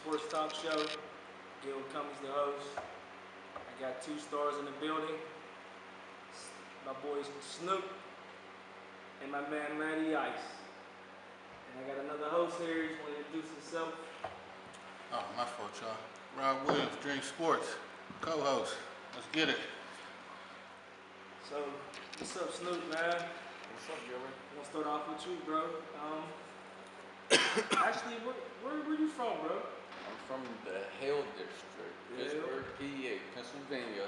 sports talk show. Gil Cummings, the host. I got 2 stars in the building. My boy Snoop and my man Matty Ice. And I got another host here. He's want to introduce himself. Oh, my fault, y'all. Rob Williams, Drink Sports, co-host. Let's get it. So, what's up, Snoop, man? What's up, Gilbert? I'm gonna start off with you, bro. Actually, where you from, bro? I'm from the Hale District, Pittsburgh, PA, Pennsylvania.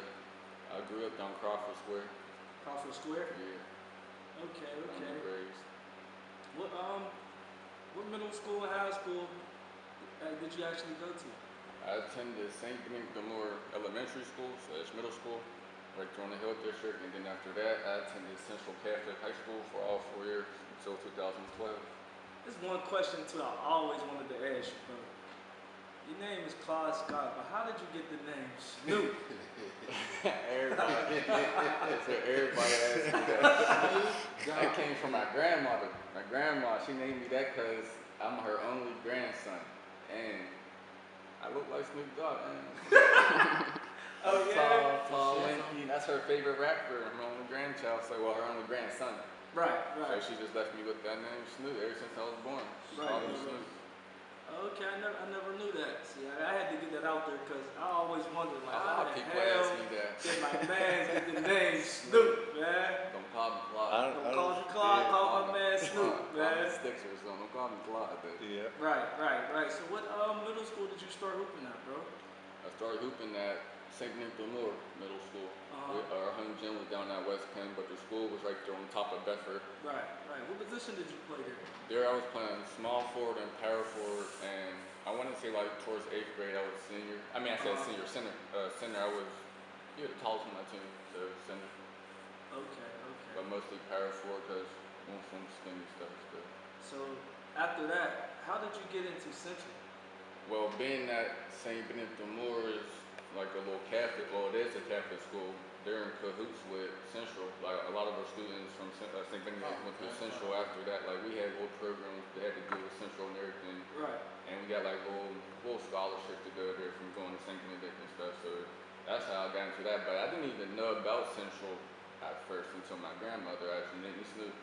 I grew up down Crawford Square. Crawford Square? Yeah. Okay. What middle school and high school did you actually go to? I attended St. Benedict Elementary School, so it's middle school, right there in the Hill District. And then after that, I attended Central Catholic High School for all 4 years until 2012. There's one question too I always wanted to ask you, bro. Your name is Claude Scott, but how did you get the name Snoop? Everybody asks me that. That came from my grandmother. My grandma, she named me that because I'm her only grandson. And I look like Snoop Dogg, man. Oh, yeah? Tall, lanky. That's her favorite rapper. Her only grandchild, so her only grandson. Right. So she just left me with that name, Snoop, ever since I was born. Right. Okay, I never knew that. See, I had to get that out there because I always wondered, like, how the hell did my man get the name Snoop, man? Don't call me Claude. Don't call me Claude, call my man Snoop, man. Stickers, so don't call me Claude. Yeah. Right. So what middle school did you start hooping at, bro? I started hooping at St. Benedict Middle School. Our home gym was down at West Penn, but the school was right there on top of Bedford. Right. What position did you play there? There I was playing small forward and power forward, and I want to say like towards 8th grade I was a senior. I mean, I said senior, center. Center, I was the tallest on my team, so center. Okay. But mostly power forward because I want some skinny stuff. But. So after that, how did you get into Central? Well, being that St. Benedict is like a little Catholic, well, it is a Catholic school. They're in cahoots with Central. Like a lot of our students from St. Benedict went to Central after that. Like we had little programs that had to do with Central and everything. Right. And we got like little scholarships to go there from going to St. Benedict and stuff. So that's how I got into that. But I didn't even know about Central at first until my grandmother actually named me Snoop.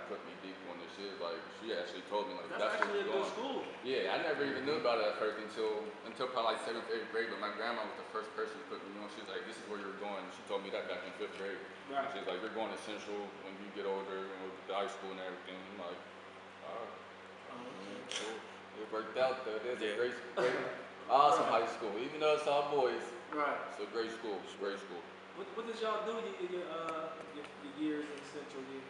Put me deep on this shit. Like she actually told me like that's actually a good school. Yeah, I never even knew about it at first until probably like 7th, 8th grade. But my grandma was the first person to put me on. She was like, "This is where you're going." She told me that back in 5th grade. Right. She was like, "You're going to Central when you get older, and with the high school and everything." I'm like, all right. Cool. It worked out though. It's a great, awesome high school. Even though it's all boys, it's a great school. It's a great school. What did y'all do your years in Central, your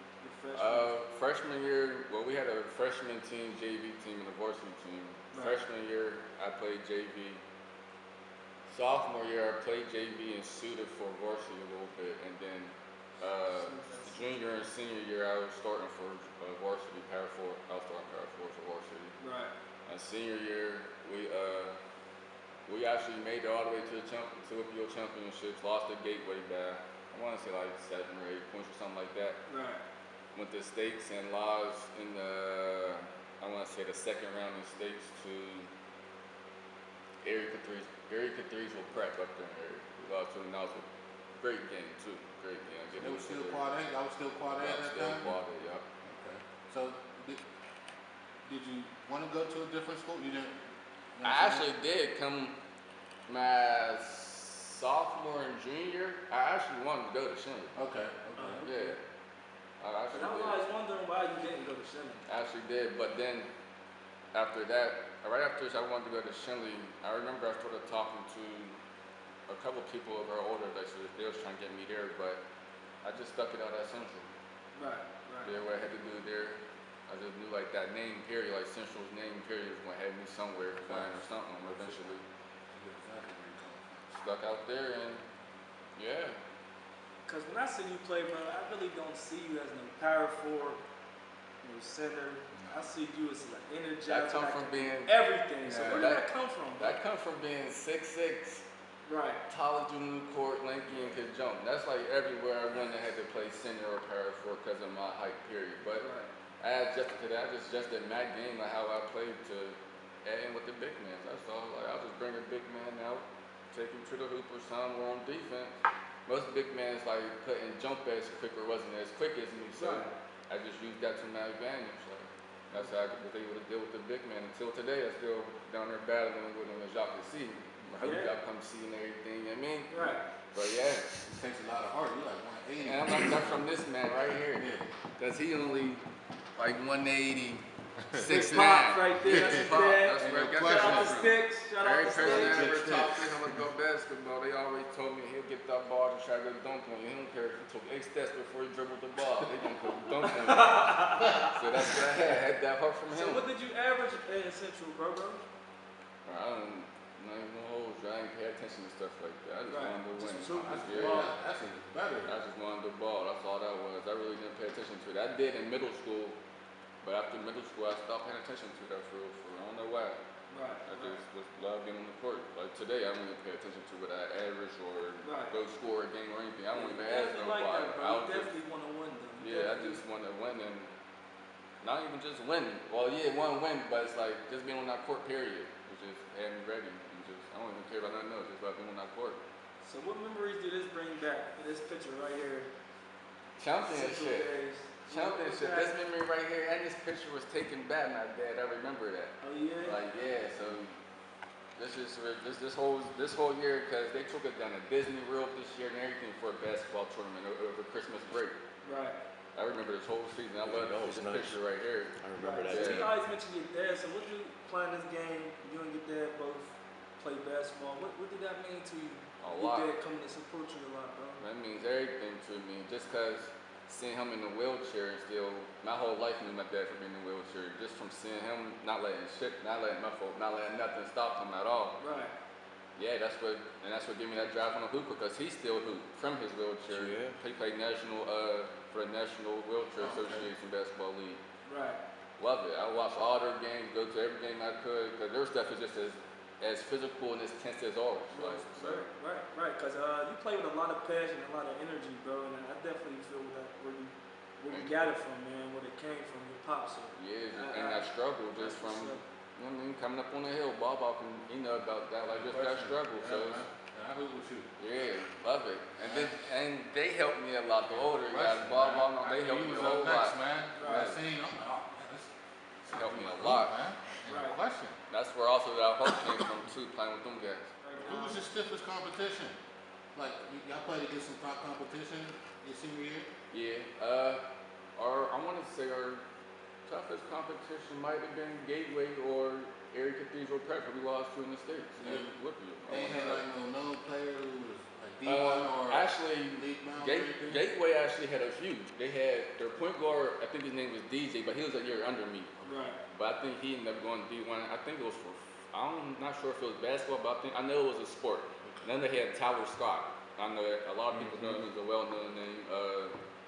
freshman year, well, we had a freshman team, JV team, and a varsity team. Right. Freshman year, I played JV. Sophomore year, I played JV and suited for varsity a little bit. And then junior and senior year, I was starting for varsity power forward. I was starting power forward for varsity. Right. And senior year, we actually made it all the way to the Philippine Championships, lost the gateway by, I want to say like 7 or 8 points or something like that. Right. Went to states and lost in the, I want to say the second round in states to Area Cathedral Prep up there in area. We lost to them. That was a great game too. Great game. It was still quad A? Y'all was still quad A at that time? Still quad A, yeah. Okay. So did you want to go to a different school? You didn't? I actually did come my sophomore and junior. I actually wanted to go to Shinley. Okay. Yeah. I actually did. I was wondering why you didn't go to Shinley. I actually did, but then after that, right after I wanted to go to Shinley, I remember I started talking to a couple people of our older that they was trying to get me there, but I just stuck it out at Central. Right. Did what I had to do there. I just knew like that name period, like Central's name period was going to have me somewhere playing or something eventually. Stuck out there and yeah. Because when I see you play, bro, I really don't see you as no power forward, no center. I see you as like energetic. That come from being everything. So where did that come from? Bro? That comes from being 6'6", right? Taller than the court, lanky, and could jump. That's like everywhere I went. I had to play center or power forward because of my height period. But I adjusted to that. I just adjusted my game, like how I played to adding with the big man. That's all. Like I'll just bring a big man out, take him to the hoop or something. We're on defense. Most big mans like couldn't jump as quick or wasn't as quick as me, so I just used that to my advantage. Like that's how I was able to deal with the big man. Until today, I'm still down there battling with him, as y'all can see. I hope y'all come see and everything. You know what I mean? Right. But yeah, It takes a lot of heart. You like 180. and I'm not from this man right here, cause he only like 180. 6'9". Mott right there. That's his Pop, dad. that's where I got Shout out that to from. Sticks. Shout out Every to person I Sticks. ever talked to him about basketball, they always told me he'll get that ball and try to dunk on you. He don't care if he took 8 steps before he dribbled the ball. They gonna put dunk on you. So that's what I had. I had that heart from him. So what did you average in Central, bro? I don't not even know hold you. I ain't pay attention to stuff like that. I just wanted to win. That's even better. I just wanted the ball. That's all that was. I really didn't pay attention to it. I did in middle school, but after middle school, I stopped paying attention to that for I don't know why. Right. I just was love being on the court. Like today, I don't even pay attention to what I average or Right. go score a game or anything. I don't even Definitely ask them like why. that, bro. You definitely want to win, though. Yeah, I just want to win and not even just win. Well, yeah, one win, but it's like just being on that court period, which just had me ready. And just I don't even care about nothing else, just about being on that court. So what memories do this bring back? This picture right here. Championship. Days. Championship. This memory right here and this picture was taken by my dad. I remember that. Oh yeah. Like yeah, so this whole year because they took us down to Disney World this year and everything for a basketball tournament over Christmas break. Right. I remember this whole season. I love this picture right here. I remember that So too. you always mentioned your dad. So what you playing this game? You and your dad both play basketball. What did that mean to you? A Your lot. dad coming to support you a lot, bro. That means everything to me. Just because seeing him in the wheelchair and still, my whole life knew my dad for being in the wheelchair. Just from seeing him, not letting nothing stop him at all. Right. Yeah, that's what gave me that drive on the hooper because he still hooped from his wheelchair. Yeah. He played for the National Wheelchair Association Basketball League. Right. Love it. I watched all their games, go to every game I could because their stuff is just as physical and as tense as ours. Like, so. Right. Because you play with a lot of passion, a lot of energy, bro, and I definitely feel that where you got it from, man, where it came from, your pops. So. Yeah, and that struggle just from, you know what I mean, coming up on the hill, Bob can about that, like just that struggle. So I hoop with you. yeah, love it. And they helped me a lot. The older guys, Bob, they helped me a whole lot. Man. Right. I seen, I'm like, oh man, this Helped me a lot. man. Right. Question. That's where also that hope came from too, playing with them guys. Who was your stiffest competition? Like, y'all played against some top competition your senior year? Yeah, I want to say our toughest competition might have been Gateway or Area Cathedral Prep, we lost to in the States. Yeah. They had like no known player who was like D1 or actually, League Bound or anything? Gateway actually had a few. They had their point guard, I think his name was DJ, but he was a year under me. Right. But I think he ended up going to D1. I think it was for, I'm not sure if it was basketball, but I know it was a sport. And then they had Tyler Scott. I know that a lot of people know him as a well-known name.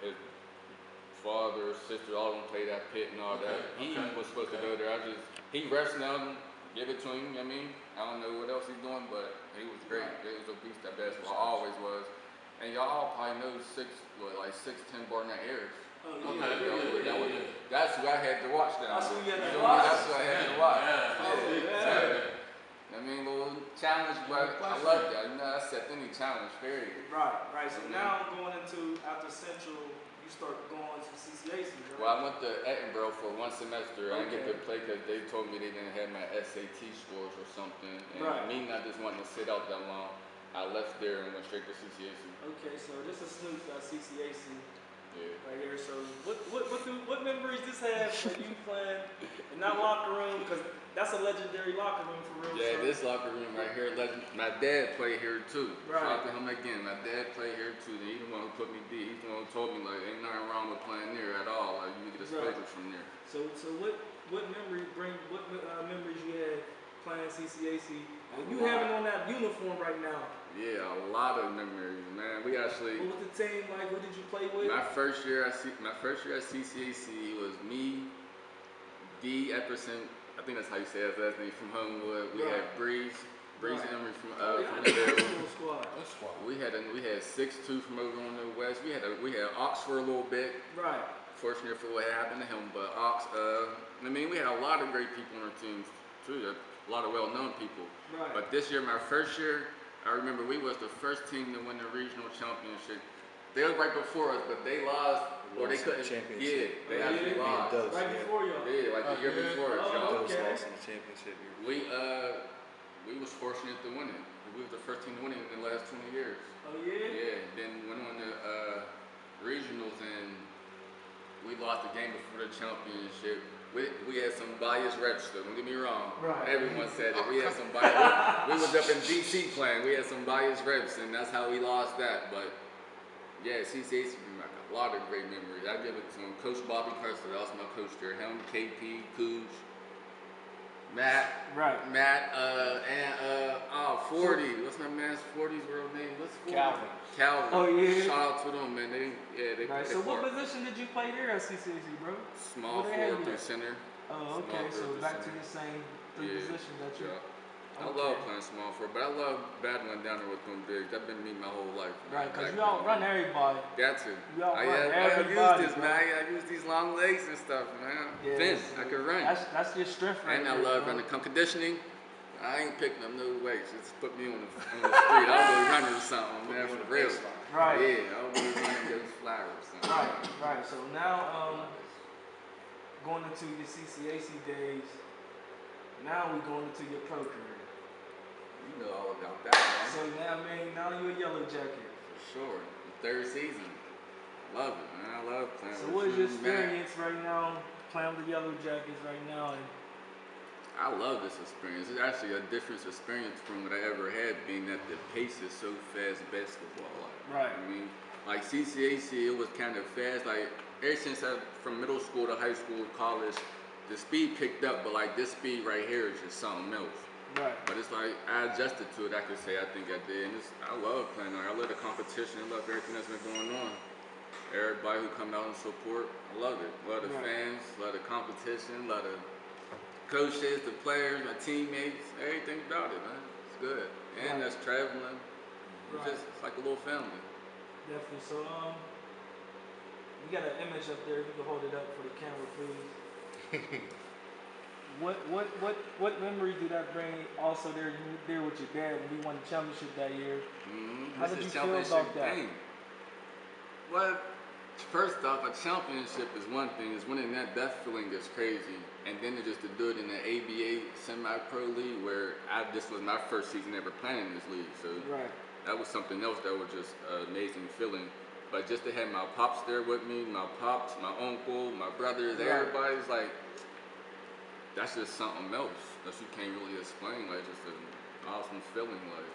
His father, sister, all of them played at Pitt and all that. He was supposed to go there. He refs now, give it to him, you know what I mean? I don't know what else he's doing, but he was great. He was a beast at basketball, always was. And y'all probably know 6'10" Barnett Ayers. Oh, That's who I had to watch now. That's who you had to know watch? That's who I had to watch. Yeah. I mean, little challenge, but I love that. You know, I accept any challenge, period. Right. So now going into, after Central, you start going to CCAC, right? Well, I went to Edinburgh for 1 semester. I didn't get to play because they told me they didn't have my SAT scores or something. And me not just wanting to sit out that long, I left there and went straight to CCAC. Okay, so this is Snoop at CCAC. Yeah. Right here. So what memories this have of you playing in that locker room? Because that's a legendary locker room for real. Yeah, so. this locker room right here, my dad played here too. Right. Shout out to him again. My dad played here too. He's the one who put me deep. He's the one who told me like ain't nothing wrong with playing there at all. Like you need to get exposure from there. So what memories memories you had playing CCAC? And you having on that uniform right now. Yeah, a lot of memories, man. We actually. What was the team like? Who did you play with? My first year at CCAC was me, D. Epperson. I think that's how you say his last name, from Homewood. We had Breeze Emery from there. Squad. We had 6'2" from over on the west. We had Ox for a little bit. Right. Fortunate for what happened to him, but Ox. I mean, we had a lot of great people on our team. too. A lot of well-known people. Right. But this year, my first year, I remember we was the first team to win the regional championship. They were right before us, but they lost, or they couldn't. Yeah, they actually lost. Right before y'all. Yeah, like the year before us, y'all. Okay. Lost in the championship year. We was fortunate to win it. We was the first team to win it in the last 20 years. Oh yeah. Yeah. Then went on the regionals and we lost the game before the championship. We had some biased reps though, don't get me wrong. Right. Everyone said that. We had some biased we was up in DC playing. We had some biased reps and that's how we lost that. But yeah, CCAC bring back a lot of great memories. I give it to him. Coach Bobby Custer, that was my coach there. Him, KP, Cooch, Matt. Right. Matt, and 40. What's my man's 40's real name? What's 40? Calvin. Oh yeah. Shout out to them, man. They Right. So what position did you play there at CCAC, bro? Small forward through center. Oh, okay. So back to the same three Yeah. positions that you. Yeah. I Okay. love playing small forward, but I love battling down there with them bigs. That's been me my whole life. Right, because Back you outrun then. everybody. Got to. You outrun I everybody. use this, bro. man. I use these long legs and stuff, man. Yeah, Finn, so I can run. That's your strength right And I there, love bro. running. Conditioning, I ain't picking up no weights. Just put me on the street. I'll go running or something, man, for real. Right. Yeah, I'll go running those flowers or something. Right. So now, going into your CCAC days, now we going into your pro career. You know all about that, man. So now, man, now you're a Yellow Jacket. For sure. The third season. Love it, man. I love playing So with what is your you, man. experience right now, playing with the Yellow Jackets right now? And I love this experience. It's actually a different experience from what I ever had, being that the pace is so fast basketball. Right. I mean, like CCAC, it was kind of fast. Like ever since from middle school to high school, college, the speed picked up, but like this speed right here is just something else. right. But it's like I adjusted to it. I could say I think I did, and I love playing. I love the competition. I love everything that's been going on. Everybody who come out and support, I love it. Love the Right. fans, love the competition, love the coaches, the players, my teammates, everything about it, man. It's good. And Right. that's traveling. Right. It's like a little family. Definitely. So you got an image up there. If you can hold it up for the camera, please. What memory do that bring? Also, there with your dad when we won the championship that year. Mm-hmm. How did you feel about that? Well, first off, a championship is one thing. Is winning that feeling is crazy. And then just to do it in the ABA semi-pro league, where this was my first season ever playing in this league. So Right. that was something else that was just an amazing feeling. But just to have my pops there with me, my pops, my uncle, my brothers, Right. everybody's like, that's just something else that you can't really explain. Like just an awesome feeling. Like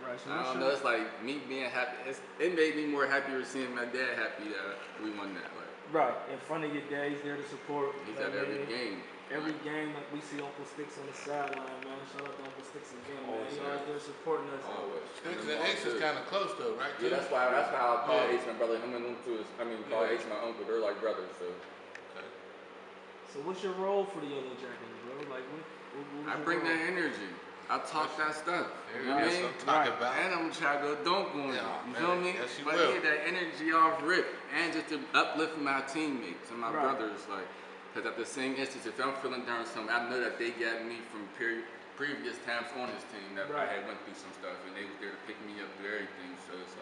Right. So I don't know. It's like me being happy. It made me more happier seeing my dad happy that we won that. Like right in front of your dad, he's there to support. he's like, at every man, game. Every game that we see Uncle Sticks on the sideline, man. Shout out to Uncle Sticks again, man. Always, He's always there supporting us. Always. Sticks and X is kind of close though, right? Yeah, that's how Paul Yeah. hates my brother. Him and them two is. Paul hates my uncle. They're like brothers. So Okay. So what's your role for the Yellow Jackets, bro? Like what I your bring role? that energy. I talk that stuff. There You know what I you mean? go. Talk about. And I'm trying to go dunk on you. Yeah, You man. feel me? Yes, you But will. get that energy off rip. And just to uplift my teammates and my Right. brothers. Like, because at the same instance, if I'm feeling down something, I know that they got me from previous times on this team that Right. I had went through some stuff. And they was there to pick me up through everything. So it's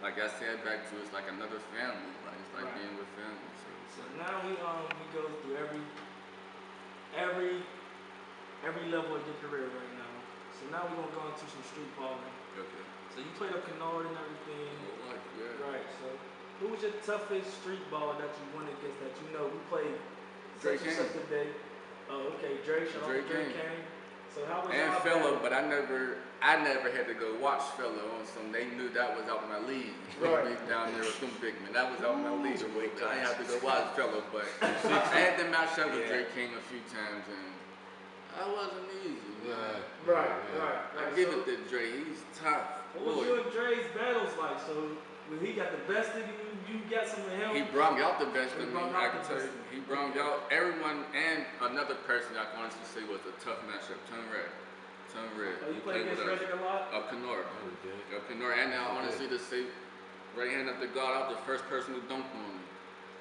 like I said back to it's like another family. Like it's like Right. being with family. So now we go through every level of your career right now. So now we're gonna go into some street balling. Okay. So you played up Kennard and everything. Whole life, yeah. Right. So who was your toughest street ball that you went against that you know who played Drake such and such a day? Oh, okay, Dre. Shout out to Drake Drake Kane. Kane. So how was And y'all Fellow, battle? but I never had to go watch Fellow on some. They knew that was out my league. Right. Down there with them big men, that was out my league. I ain't have to go watch Fellow, but I had to match up with Drake King a few times, and that wasn't easy. Man. Right. I give it to Dre. He's tough. What was you and Dre's battles like? So when he got the best of you, you got some of him. He brought out the best He of me. brought I out can the tell best. you. He brought out everyone, and another person I can honestly say was a tough matchup. Tone Red. Oh, you He played against with us. Reddick a lot? Up Kennard. Up Kennard. And now, honestly, to say, right hand up the guard, I was the first person who dunked on me.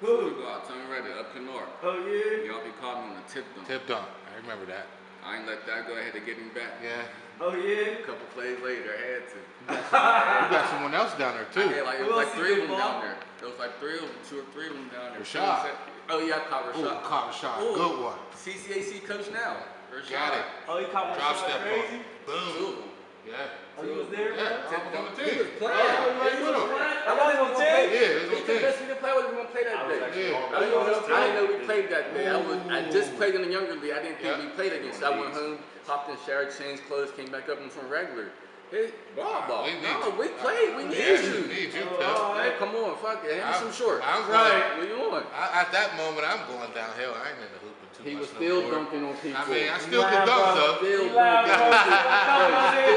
Who? Tone Red, up Kennard. Oh yeah. Y'all be calling me on the tip dunk. Tip dunk. I remember that. I ain't let that go. I had to get him back. Yeah. Oh yeah. A couple plays later, I had to. You got someone else down there too. Yeah, like it was like 3 of them down there. There was like 3 of them, 2 or 3 of them down there. Rashad. Oh yeah, I caught Ooh, Rashad. caught Rashad. Ooh. Good one. CCAC coach now. Rashad. Got it. Oh, he caught Drop Rashad step crazy. Boom. 2 of them. Yeah. Oh, he was there, Yeah. bro? I'm on the He team. was playing. He was playing. I was on 10. Yeah, it was He's on the 10. best we didn't play with. We gonna play that day. Yeah. I didn't know we played that day. I just played in the younger league. I didn't think Yeah. we played against. I went home, hopped in, showered, changed clothes, came back up and from regular. Hey, ball. We need No, you. we played. We need Yeah, you. we need you, Oh, pal. Man, come on, fuck it. Hand me some shorts. I'm Right. What you on? At that moment, I'm going downhill. I ain't in the hooping too He much was no still more. dunking on people. I mean, I still Nah, can dunk bro. though. Still He loud, dunking.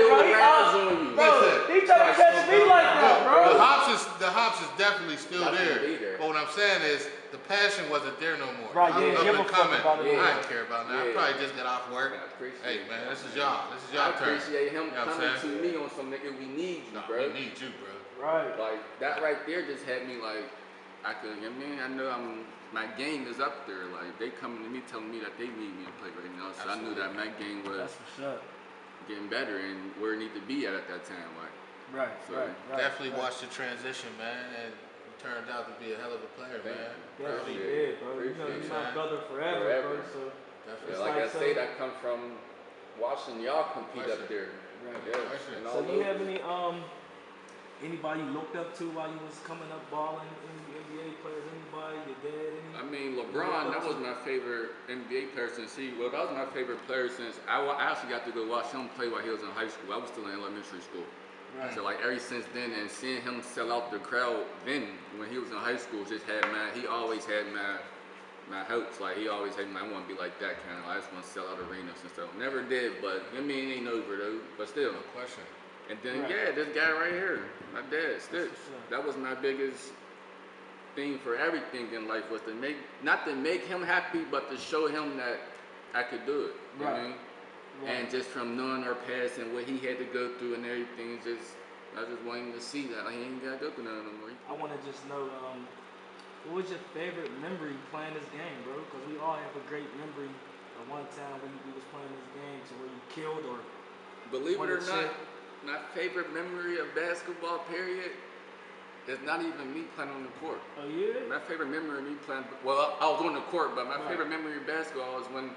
bro. He Razzles on you. Bro, he trying to catch me like that, bro. The hops is definitely still That's there. gonna be there. But what I'm saying is the passion wasn't there no more. Right, I was yeah, up give a and fuck coming. about it. I didn't care about that. I Yeah. probably just got off work. I appreciate Hey it. man, this is y'all. This is I y'all turn. appreciate him You know what I'm coming to saying? me on some nigga. We need you, Nah, bro. we need you, bro. Right. Like that right there just had me like I could. I mean, I know my game is up there. Like they coming to me telling me that they need me to play right now. So I knew that my game was That's what's up. getting better and where it need to be at that time. Like Right, So, right. Definitely watched the transition, man, and it turned out to be a hell of a player, man. Yeah, Proud of he you. did, bro. You know, Appreciate he's it, my man. brother forever, Forever. bro. So, Definitely. yeah, like I like said, so- I come from watching y'all compete up there. right. Yeah, Question. and So all do you those- have any anybody you looked up to while you was coming up balling? Any NBA players? Anybody? Your dad? I mean, LeBron, that was my favorite NBA player since that was my favorite player since I actually got to go watch him play while he was in high school. I was still in elementary school. Right. So like ever since then and seeing him sell out the crowd then when he was in high school just had he always had my hopes. Like he always had I want to be like that kind of. I just want to sell out arenas and stuff. Never did, but I mean it ain't over though. But still. No question. And then Right. yeah, this guy right here, my dad, Stitch. what's up. That was my biggest thing for everything in life was to not to make him happy, but to show him that I could do it. You know what I Right. mean? Right. And just from knowing our past and what he had to go through and everything, I just want him to see that like, he ain't got to go through nothing no more. I want to just know, what was your favorite memory playing this game, bro? Because we all have a great memory of one time when we was playing this game to where you killed or Believe it Won or a not, chip. my favorite memory of basketball, period, is not even me playing on the court. oh yeah, My favorite memory of me playing, well, I was on the court, but my Right. favorite memory of basketball is when,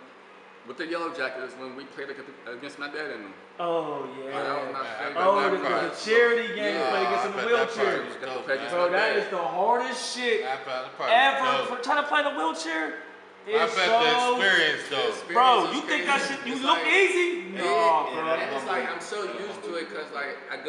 with the Yellow Jackets, when we played against my dad and them. oh That yeah. was my man, favorite. Oh, that the part. charity game Yeah, play against I in the bet that part wheelchair. was Got dope, to play man. against Bro, my that dad. is the hardest shit That part ever. was For dope. trying to play in a wheelchair. I It's bet so, the experience though. bro, Experience you is think that crazy. shit? You It's look like- easy? No, Yeah, bro. and it's like I'm so used to it because like I've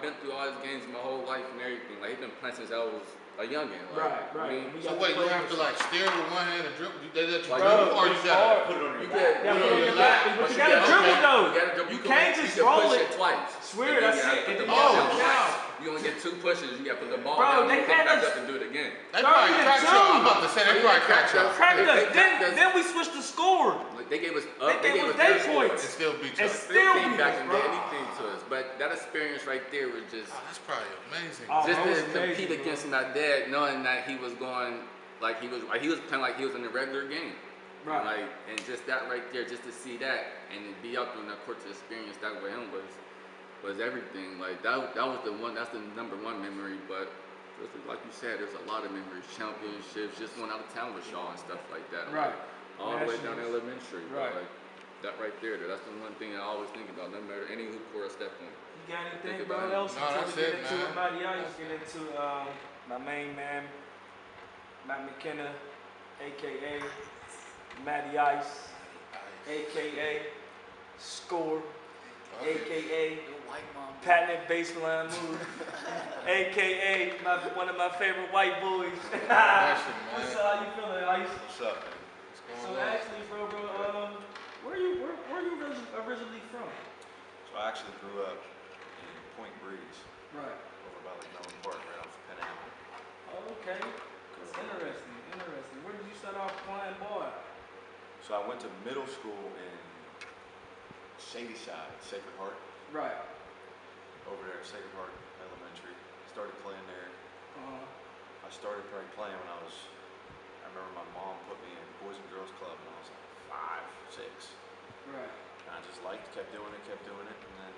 been through all these games my whole life and everything. Like he's been playing since I was a youngin. Like, Right, right. I mean, We So got wait, you play have to this. like steer with one hand and dribble? They let you Like, dribble or you it's gotta hard. Put it on you your get Yeah, put it put on it your in lap. your lap, but you you gotta gotta- dribble you though. gotta dribble. You can't can just push roll it it. twice. Swear, And then that's you gotta it. put And the then ball you down gotta twice. down. You only get 2 pushes. You gotta put the ball Bro, down. they You pick had back us- up and do it again. They Bro, probably we cracked did you. too. I'm about to say they probably cracked you. Cracked They us. cracked us. Then we switched the score. Like they gave us They gave us their day score. points. It still beat you. And Oh, still came beat back us, and bro. did anything to us. But that experience right there was just that's probably amazing. Oh, just that was to compete amazing, bro. against my dad, knowing that he was going like he was playing like he was in a regular game. Right. Like and just that right there, just to see that and to be out there on that court to experience that with him was everything. Like that was the one. That's the number one memory. But just like you said, there's a lot of memories, championships, just going out of town with Shaw and stuff like that. Right. Like, all the way down Nationals. elementary. Right. But like that right there, that's the one thing I always think about. No matter any hoop court I step on. You got anything, Think bro? about it. Else No, until that's we get it, into man. Matty Ice, get into my main man, Matt McKenna, aka Matty Ice, aka Score, aka patented baseline move, aka one of my favorite white boys. Question, man. What's up? How you feeling, Ice? What's up, man? What's So going on? actually, bro, where you originally from? So I actually grew up in Point Breeze, Right. over by like Mellon Park, right off of Penn. Oh, okay. That's interesting. Interesting. Where did you start off playing ball at? So I went to middle school in Shadyside, Sacred Heart, Right. over there at Sacred Heart Elementary. Started playing there. I started probably playing when I remember my mom put me in Boys and Girls Club when I was like 5, 6. Right. I just kept doing it, and then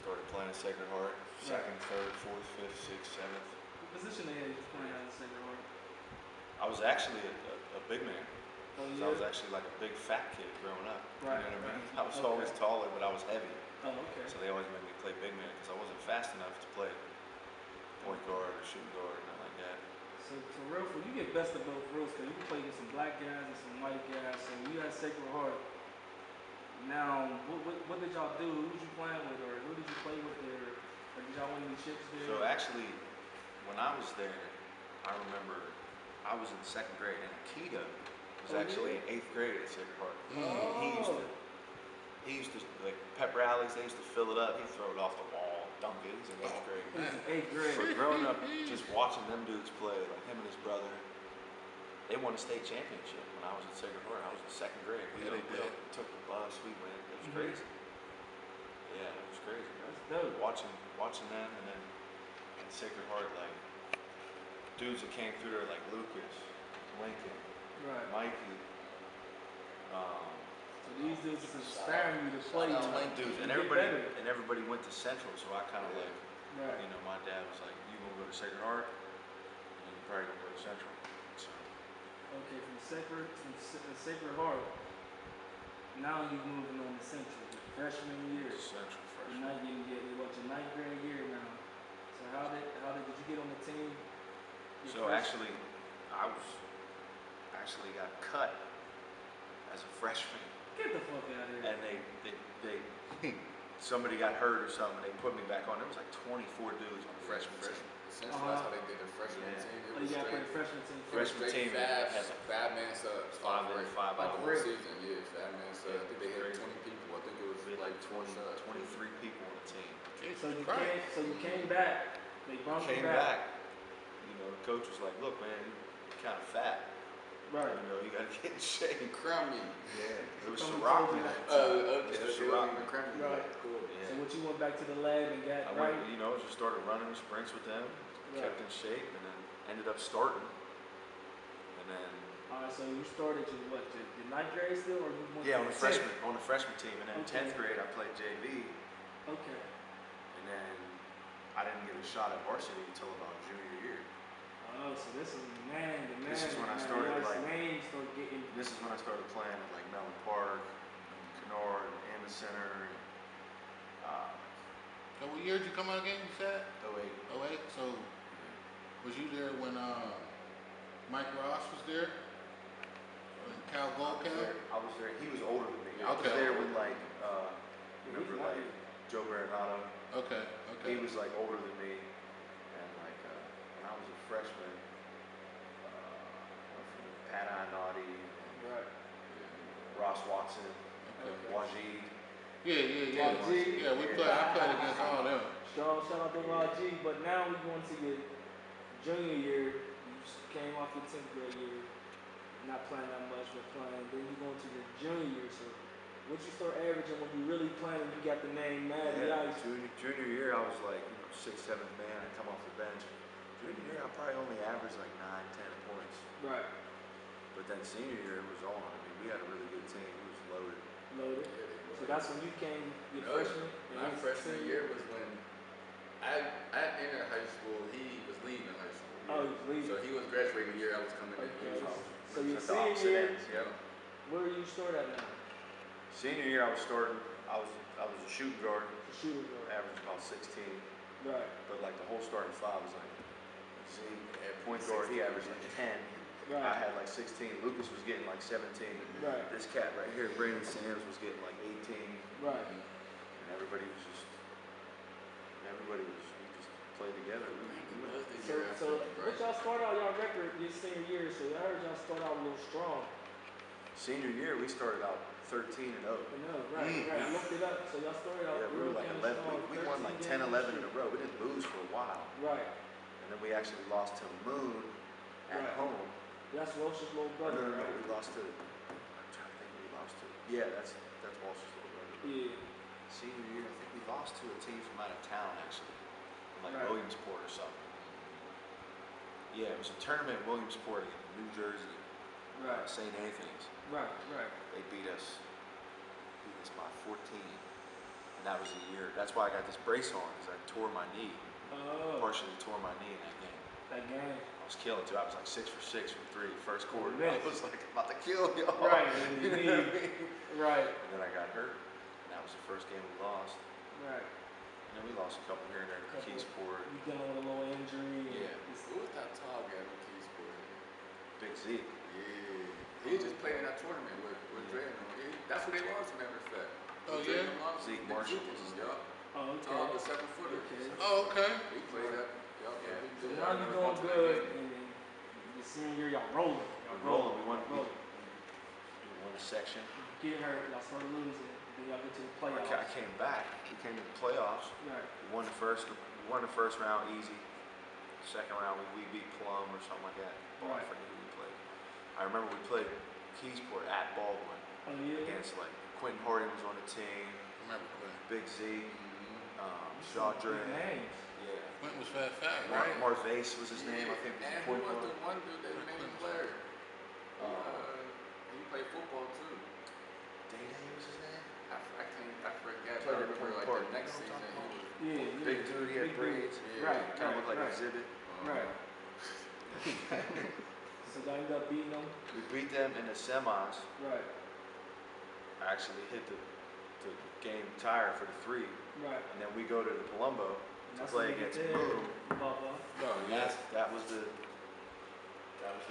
started playing at Sacred Heart. Second, third, fourth, fifth, sixth, seventh. What position they had you playing at Sacred Heart? I was actually a big man. Oh, So yeah? I was actually like a big fat kid growing up. Right, You know what I mean? right. I was always taller, but I was heavy. Oh, okay. So they always made me play big man because I wasn't fast enough to play point guard or shooting guard or nothing like that. So for real, you get best of both worlds because you can play with some black guys and some white guys. So you had Sacred Heart. Now, what did y'all do? Who was you playing with, or who did you play with there? Or did y'all win any chips there? So actually, when I was there, I remember I was in second grade, and Akita was actually in 8th grade at Sacred Heart. He used to like pep rallies. They used to fill it up. He'd throw it off the wall, dunk it. He's in 8th grade. He was in 8th grade. But growing up, just watching them dudes play, like him and his brother, they won a state championship when I was in Sacred Heart. I was in second grade. We took the bus. We went. It was crazy. Yeah, it was crazy. That's dope. Watching them, and then at Sacred Heart, like dudes that came through there, like Lucas, Lincoln, Right. Mikey. So these dudes is inspiring you to play. Dudes, and everybody went to Central, so I kind of like, Right. you know, my dad was like, "You gonna go to Sacred Heart, and you probably gonna go to Central." So Okay, from Sacred Heart. Now you're moving on to Central, freshman year. Central You're freshman. not getting your 9th grade year now. So how did you get on the team? So actually, I got cut as a freshman, Get the fuck out of here. and they somebody got hurt or something. They put me back on. There was like 24 dudes on the freshman team. Essentially, that's how they did the freshman team. It Oh, was you got to play straight, freshman team. Freshman team fab, had five-man subs. five Like on the whole season, yeah, five-man subs. I think they had 20 people. I think it was We had like 20 subs. 23 people on the team. So you came back. They bumped you Came back. back. You know, the coach was like, "Look, man, you're kind of fat. Right. You know, you got to get in shape." Crummy. Yeah. It was Someone Ciroc. told you man. that. Okay. Mr. Okay. Ciroc. Crummy. Right. Cool. Yeah. So what you went back to the lab and got I right? went, you know, just started running sprints with them, kept in shape, and then ended up starting. And then Alright, so you started your 9th grade still, or you went yeah, to on the sixth? freshman team, and then Okay. 10th grade I played JV, Okay. and then I didn't get a shot at varsity until about junior year. Oh, so this is This is when I started, like- names start getting. This is when I started playing at like Mellon Park, Kennard, and the Center. And, So what year did you come out again, you said? 08. 08? So was you there when Mike Ross was there? When Cal Goldcamp? I was there. He was older than me. I was Okay. there with like, remember like Joe Baronato. Okay, He okay. was like older than me, and like when I was a freshman, Pat Inotti, Right. Ross Watson, Okay. Wajid. Yeah. YG. Yeah, I played against all them. Shout out to YG, but now we going to your junior year. You came off your 10th grade year, not playing that much, but playing. Then you go into your junior year. So what you start averaging when you really playing? You got the name Mad Ice. Junior year, I was like 6th, 7th man. I come off the bench. Junior year, I probably only averaged like 9, 10 points. Right. But then senior year, it was on. I mean, we had a really good team. It was loaded. Loaded. So that's when you came your No, freshman. My freshman year was when I entered high school. He was leaving high school. Oh, he was leaving. So he was graduating the year I was coming in. Okay. So, So your At the opposite senior year, ends, yeah. where you start at now? Senior year, I was starting. I was a shooting guard. The shooter guard. Averaged about 16. Right. But like the whole starting five was like Zeke at point guard. He averaged like 10. I Right. had like 16. Lucas was getting like 17. Right. This cat right here, Brandon Sams, was getting like 18. Right. And everybody was just we just played together. So what y'all start out y'all record your senior year? So I heard y'all start out a little strong. Senior year, we started out 13 and 0. I know, right. I looked it up. So y'all started out Yeah, we were real like kinda 11. strong. We won like 10, 11 in a row. We didn't lose for a while. Right. And then we actually lost to Moon at Right. home. That's Welsh's little No, brother, no, no, right? we lost to. I'm trying to think who we lost to. Yeah, that's Walsh's little brother. Yeah. Senior year, I think we lost to a team from out of town actually, from like Right. Williamsport or something. Yeah, it was a tournament in Williamsport in New Jersey, Right. St. Anthony's. Right. They beat us probably 14. And that was a year. That's why I got this brace on, because I tore my knee. Oh. Partially tore my knee in that game. That game. I was killing too. I was like 6 for 6 from 3 first quarter. Nice. I was like about to kill y'all. Right. You know what I mean? Right. And then I got hurt. And that was the first game we lost. Right. And then we lost a couple here and there to Keysport. You dealing with a little injury. Yeah. Who was that tall guy with Keysport? Big Z. Yeah. He just played in that tournament with Dre and them. That's what they lost, matter of fact. Oh, yeah? Zeke Marshall was his name. Oh, okay. Tall, the 7-footer. Okay. Oh, okay. He played that. Yeah. So now you're doing good, and then your senior year, y'all rolling. We're rolling. We won rolling. a section. Get hurt, y'all started losing. Then y'all get to the playoffs. I came back. We came to the playoffs. Right. We won the first round easy. Second round we beat Plum or something like that. Oh, I Right. forget who we played. I remember we played Keysport at Baldwin Oh yeah. against like Quentin Harding was on the team, Remember Quinn. Big Z, Shaw Dre. Big names. Yeah. Quinn was fat, right? Marvase was his name. I think was And the who point was guard. the one dude that made him player? He played football too. Day-Day was his name. I forget. Played I at remember Point like Park. the next You know season what I'm he was. Yeah. Big dude, he had Big braids. dude. Right. Kind of looked like right. Exhibit. Right. So y'all ended up beating them. We beat them in the semis. Right. I actually hit the game tire for the 3. Right. And then we go to the Palumbo And to that's play when you against get there. Boom. Bubba. Oh, And yeah. that was the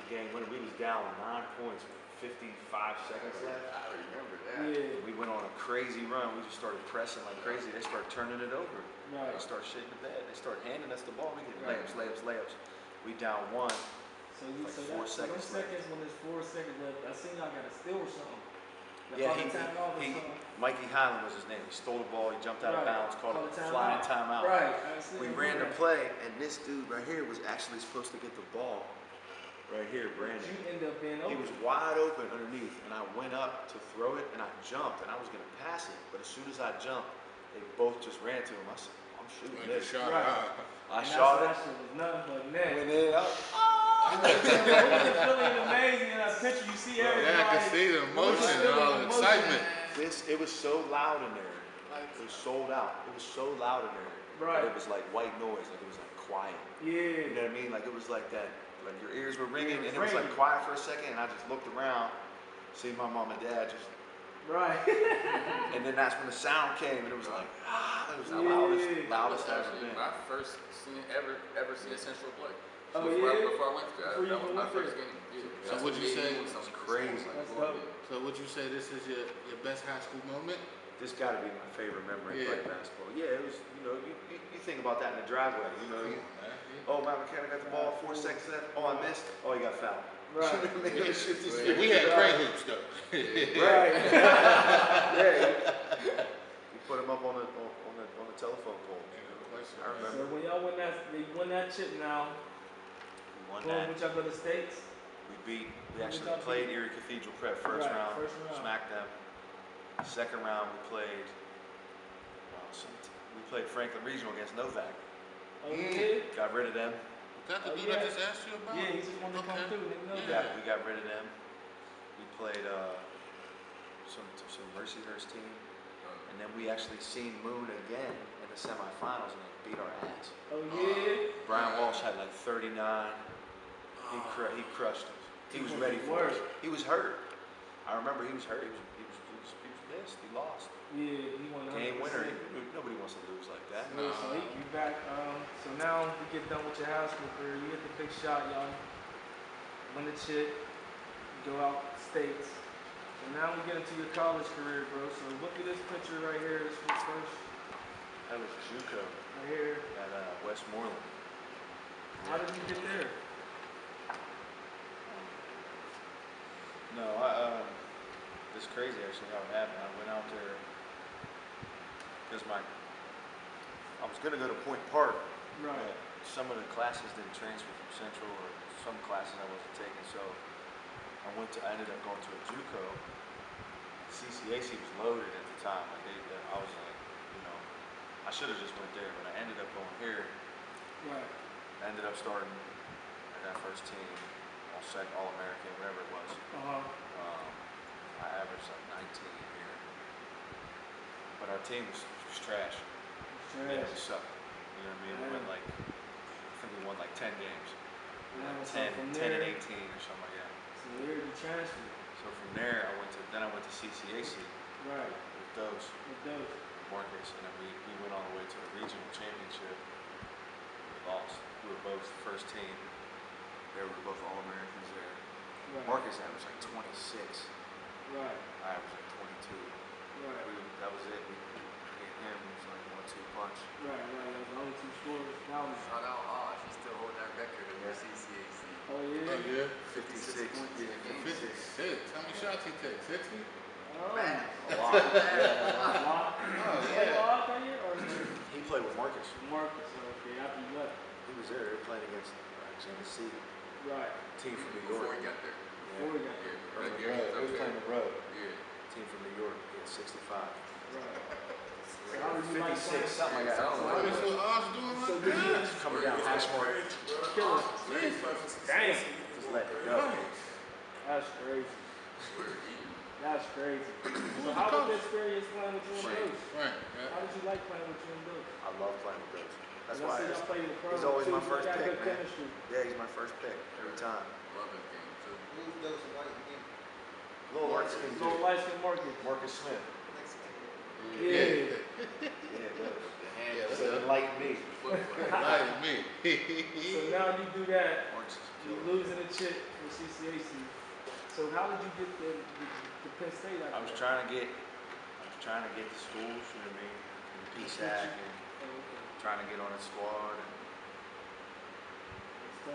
game winner. We was down 9 points with 55 seconds left. I remember that. Yeah. We went on a crazy run. We just started pressing like crazy. They started turning it over. Right. They started shitting the bed. They started handing us the ball. We get Right. layups. We down 1. So you Like so 4 that's seconds left. when there's 4 seconds left. I seen y'all got a steal or something. Yeah, Something. Mikey Highland was his name. He stole the ball. He jumped out of Right. bounds, called Called it a a flying timeout. Right. We ran the play, and this dude right here was actually supposed to get the ball. Right here, Brandon. You end up being He open. was wide open underneath, and I went up to throw it, and I jumped, and I was gonna pass it, but as soon as I jumped, they both just ran to him. I said, "I'm shooting When you this." shot Right. out. I And shot That it. shit was nothing but net. Went in. I was, What was the feeling amazing in that picture? You see everybody. Yeah, I can see the What was emotion and feeling, all the emotion? excitement. it was so loud in there. It was sold out. It was so loud in there. Right. It was like white noise. Like it was like quiet. You Yeah. know what I mean? Like it was like that. Like your ears were ringing, Yeah, and it was like ringing. quiet for a second, and I just looked around, see my mom and dad just, Right. and then that's when the sound came, and it was like, it was the Yeah. loudest That I've was ever actually been. my first ever seen Central play. Oh, before, yeah? before I went to that, Before you that was even my went first there? game. Yeah. So That's what'd you what say? made me That's something crazy. like That's going dope. there. So would you say this is your best high school moment? This got to be my favorite memory Yeah. of playing basketball. Yeah, it was, you think about that in the driveway, oh, Mott McKenna got the ball, 4 seconds left, oh, I missed, oh, he got fouled. Right. Maybe shoot these Yeah, we had crane hoops though. Right. Yeah, you put him up on the telephone pole. I So remember. when y'all win that chip now, We won boom, that. when y'all go to states. We Who actually y'all played beat? Erie Cathedral Prep first Right, round, first round. smacked them. Second round we played Franklin Regional against Novak. Oh yeah. Got rid of them. That the Oh, dude yeah. I just asked you about? Yeah, he just wanted to come Okay. through. Nigga, know Yeah. that. We got rid of them. We played some Mercyhurst team, and then we actually seen Moon again in the semifinals, and they beat our ass. Oh yeah. Brian Walsh had like 39. He crushed us. He was ready for us. He was hurt. I remember he was hurt. He was pissed. He lost. Yeah, he won 100%. Game winner. Nobody wants to lose like that. Yeah, so you back. So now we get done with your high school career. You hit the big shot, y'all. Win the chip. Go out states. So now we get into your college career, bro. So look at this picture right here. This was first That was JUCO right here. at Westmoreland. How did you get there? No, it's crazy actually how it happened. I went out there because I was gonna go to Point Park, Right. but some of the classes didn't transfer from Central, or some classes I wasn't taking, so I ended up going to a JUCO. CCAC was loaded at the time. I was like, I should have just went there, but I ended up going here. Right. I ended up starting at that first team, All-American, whatever it was. Uh huh. I averaged like 19 here. our team was trash. Yeah, we sucked. You know what I mean? We went like, I think we won like 10 games. So 10 from 10 and there, 18 or something like that. So where did you transfer? So from there, I went to CCAC Right. with those. With those. Marcus, and then we went all the way to the regional championship. We lost. We were both first team. They were both All-Americans there. Right. Marcus averaged like 26. Right. I averaged like 22. Right. That was it. Me and him was like 1-2 punch. Right. That was the only two scores. Shout out Osh, he still holding that record in the CCAC. Oh yeah. Oh yeah. 56. Yeah, 56. How many shots he take? 60? Oh. Man. A lot. Yeah. A lot. Oh, You played yeah. a lot that year, or He played with Marcus. Marcus? Okay, after you left. He was there. They were playing against Tennessee. Right. Team from New Before York. he got there. Before we got there. Or That the year, road. They was okay. playing the road. Yeah. Team from New York. He had 65. Right. So how did you like 56, playing? something like that. I don't What know. is what Oz doing So like did you that? Just coming down high smart. kill it? Damn. Just let it go. That's crazy. That's crazy. So how was the experience playing with you and Bills? Right. How did you like playing with you and Bills? I love playing with Bills. That's Y'all why say y'all played in the pro. he's always too. my first You got pick, good man. chemistry. Yeah, he's my first pick every time. Love his game too. Who's those white men? Little light skin So dude. light skin Marcus. Marcus Smith. Mexican. Yeah. Yeah, those. Yeah, So enlighten me. Like me. So now you do that. Marcus is You killer. losing a chick for CCAC. So how did you get the Penn State out I was trying to get to schools, you know what I mean? And PSAC and trying to get on the squad. And,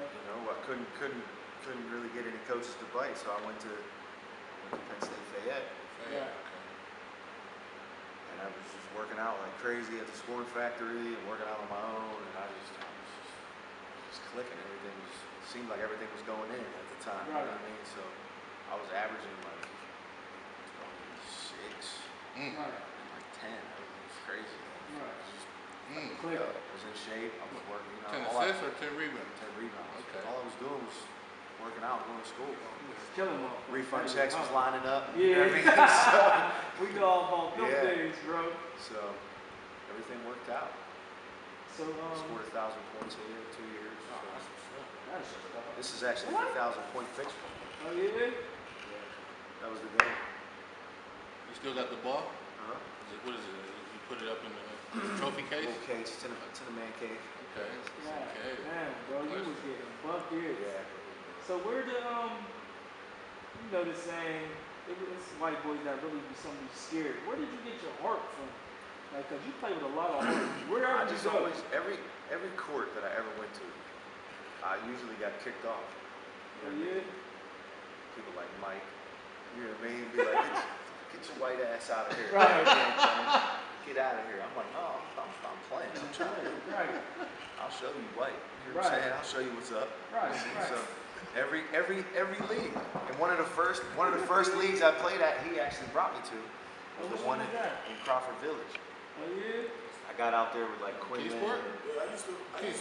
you know, I couldn't really get any coaches to bite, so I went to Penn State Fayette. Yeah. And I was just working out like crazy at the scoring factory and working out on my own, and I was just clicking. Seemed like everything was going in at the time. You know what I mean? So I was averaging like 6 Right. and like 10. It was crazy. Right. I was in shape. I was working. You know, 10 all I- assists or 10 rebounds? 10 rebounds. Okay. All I was doing was working out, going to school. Killing them. Refund checks was lining up. Yeah. You know what I mean? We know all about them Yeah. things, bro. So everything worked out. So Scored 1,000 points a year, 2 years. So that's stuff. this is actually a 1,000-point fixture. Oh yeah. That was the game. You still got the ball? Uh-huh. What is it? You put it up in the trophy case? Little case. It's in a man cave. Okay. Yeah. Okay. Man, bro, you was getting buckets. Yeah. So where the you know the saying, it's white boys that really be something scared. Where did you get your heart from? Like, cause you play with a lot of heart. Wherever I you just go. always every court that I ever went to, I usually got kicked off. Oh yeah. People like Mike, you know what I mean? Be like, get your white ass out of here. Right. Get out of here. I'm like, no, I'm playing. I'm trying. Right. I'll show you white. You know what I'm saying? I'll show you what's up. Right. So every league. And one of the first leagues I played at, he actually brought me to, was the one in Crawford Village. Oh yeah. I got out there with like Quinn. Keysport? Yeah, I used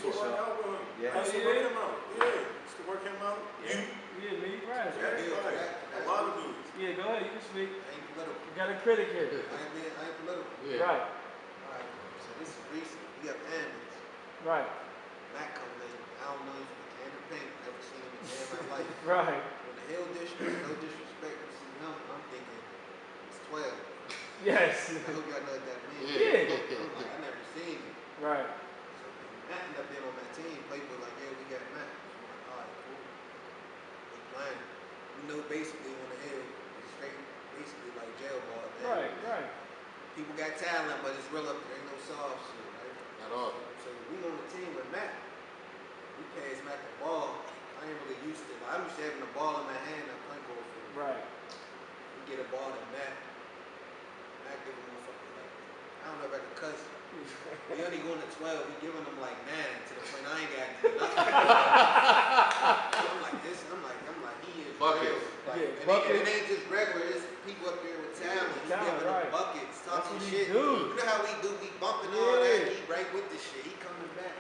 to work out with him. Yeah. I used to work him out. Yeah, used to work him out. Yeah. Yeah, me, right. Yeah, like, a lot of dudes. Yeah, go ahead, you can speak. I ain't political. You got a critic here. I ain't political. Yeah. Right, Alright, so this is recent. We have ambulance. right, Matt coming in. I don't know if you can paint. Never seen him in day of my life. right. When the Hill District, no disrespect to see him, I'm thinking it's 12. Yes. I hope y'all know what that means. Yeah. I'm like, I never seen him. Right. So Matt ended up being on that team. Playboy like, yeah, we got Matt. So I'm like, alright, cool. We playing. We know basically on the hill, it's straight, basically like jail ball. Man. Right, right. People got talent, but it's real up there. Ain't no soft shit, right? At all. So we on the team with Matt. We pass Matt the ball. I ain't really used to it. I'm used to having the ball in my hand and playing goal for him. Right. We get a ball to Matt. Matt give him motherfucker like, I don't know if I can cuss. We only going to 12. We giving them like 9 to the point I ain't got to do nothing. So I'm like this. I'm like he is Buckets. real. Like, Yeah, and buckets. it ain't just regular. It's people up there with talent. He Talent, giving right. them buckets, talking what he shit. do. You know how we do? We bumping all that. Yeah. He right with the shit. He coming back,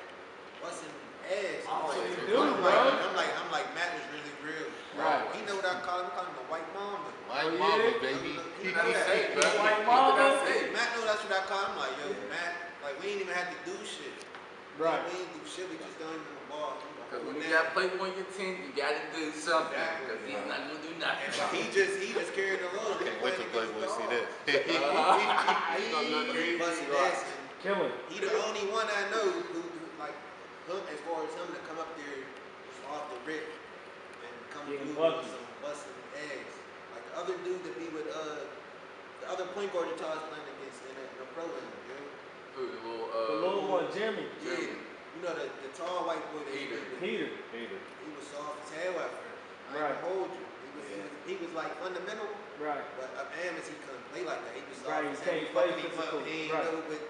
busting ass. That's what he I'm do, like, bro. I'm like Matt was really real. Right. He know what I call him. I call him the white mama. White Oh, mama, yeah? baby. He know that. White mama. Hey, Matt know that's what I call Right. We ain't do shit. We just done the ball. Because when you got Playboy on your team, you got to do something. Because he's not going to do nothing. He just carried the load. Can't wait till Playboy see this. He's going to look He busted right. ass. Killing. He the only one I know who like him as far as him to come up there off the rip and come Getting through bucky. with some busting eggs. Like the other dude that be with the other point guard that y'all was playing against in the pro am, you know? Who, The little one, Jimmy. Yeah. You know the tall white boy that Peter. Peter. he was soft as hell at first. I ain't Right. gonna hold you. He was like fundamental, Right. but up Amos he couldn't play like that. He was soft Right, as he hell. can't He play fucking him up. physical. He ain't Right. know, but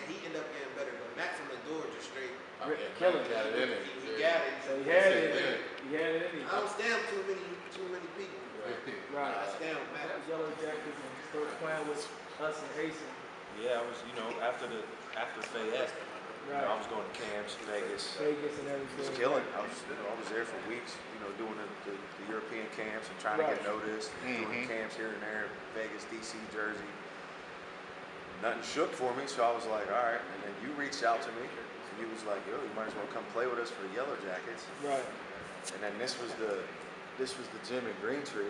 and he ended up getting better. But Matt from the door just straight. Killing. Got it in it. He got it. So he had it. He had it in I him. don't stand too many people. Right. I stand with Matt. Yellow Jackets and start playing with us and Hasten. Yeah, I was, after Fayette, Right. I was going to camps, Vegas. Vegas and It everything. was killing. I was there for weeks, doing the European camps and trying to get Right. noticed, doing camps here and there, Vegas, DC, Jersey. Nothing shook for me, so I was like, all right. And then you reached out to me. And you was like, yo, you might as well come play with us for the Yellow Jackets. Right. And then this was the gym in Green Tree,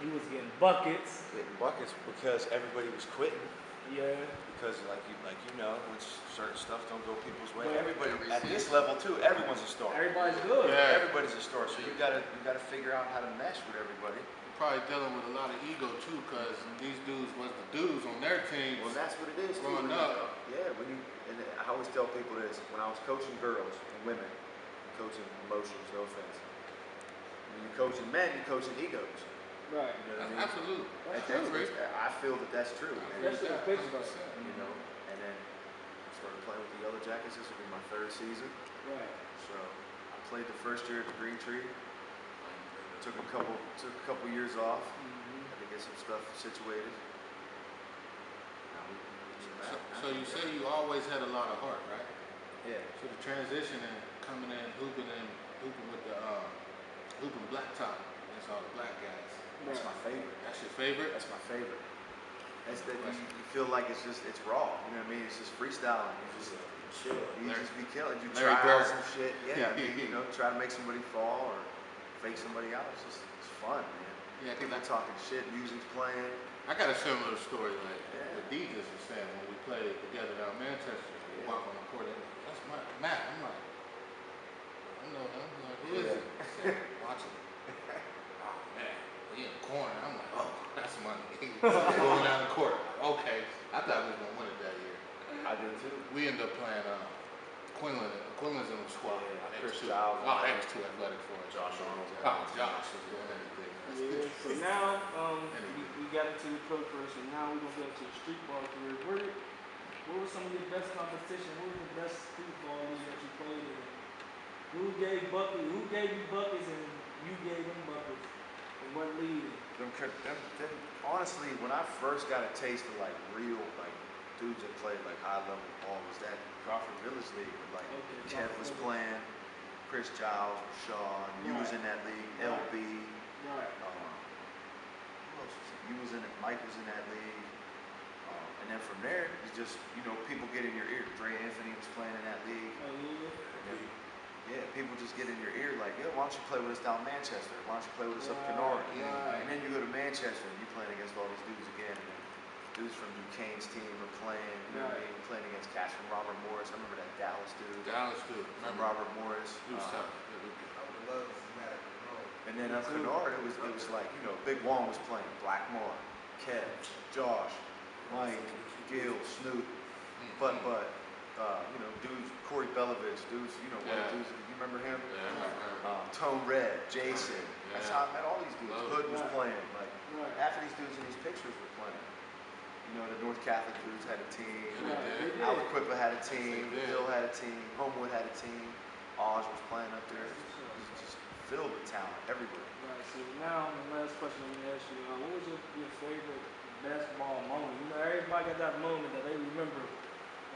He was getting buckets. getting buckets because everybody was quitting. Yeah. Because like you know, when certain stuff don't go people's way, Well, everybody at this level too, everyone's a star. Everybody's good. Yeah. Everybody's a star. So you gotta figure out how to mesh with everybody. Probably dealing with a lot of ego too, because these dudes was the dudes on their teams. Well, that's what it is. Too. Growing up. Yeah, and I always tell people this when I was coaching girls and women, coaching emotions, no offense. When you're coaching men, you're coaching egos. Right. You know what I mean? Absolutely. I feel that's true. Man. That's what the picture was. And then I started playing with the Yellow Jackets. This will be my 3rd season. Right. So I played the first year at the Green Tree. Took a couple years off. Had to get some stuff situated. So you say you always had a lot of heart, right? Yeah. So the transition and coming in, hooping with the hooping blacktop against all the black guys. That's my favorite. That's your favorite? That's my favorite. That's that you feel like it's raw. You know what I mean? It's just freestyling. You just chill. You just be killing. You Larry try Bird. out some shit. Yeah. I mean, try to make somebody fall or fake somebody out. It's fun, man. Yeah, People talking shit, music's playing. I got a similar story. Like Yeah. the DJs were saying when we played together down in Manchester, we walk on the court. They like, that's my Matt. I'm like, I know him. I'm like, who is it? I said, watch it. Oh man, he in the corner. I'm like, oh, that's money. Going down the court. Okay, I thought we was gonna win it that year. I did too. We ended up playing Quinlan. Quinlan's in the squad. Yeah, Chris Chris Giles. Giles. Oh, that was too athletic for him. Josh Arnold. Oh, Josh was doing everything. Yeah. So now we got into the pro first, and now we're gonna get into the street ball career. What were some of your best competition? What was the best street ball league that you played in? Who gave you buckets and you gave them buckets? And what league? Honestly, when I first got a taste of like real dudes that played like high level ball was that Crawford Village League with Kev was playing, Chris Giles, Rashawn, you was in that league, LB. Right. Who else was in? You was in it, Mike was in that league. And then from there, you just, people get in your ear. Dre Anthony was playing in that league. Oh, yeah. And then, yeah, people just get in your ear like, yo, why don't you play with us down Manchester? Why don't you play with us up Kenora? Right. And then you go to Manchester and you're playing against all these dudes again. And then dudes from Duquesne's team are playing, you know what I mean? Playing against cats from Robert Morris. I remember that Dallas dude. Dallas too. From Robert Morris. He was tough. I would love to see Matt at the Monroe. And then up Kenora, it was like, Big Juan was playing. Blackmore, Kev, Josh, Mike, Gil, Snoop, dudes, Corey Belovich, dudes, dudes, you remember him? Yeah. Tone Red, Jason. That's how I met all these dudes. Hood was playing. Like, Right. half of these dudes in these pictures were playing. The North Catholic dudes had a team. Right. Aliquippa had a team. They did. Bill had a team. Homewood had a team. Oz was playing up there. It was just filled with talent everywhere. Right. So now the last question I'm gonna ask you: what was your favorite basketball moment? Everybody got that moment that they remember.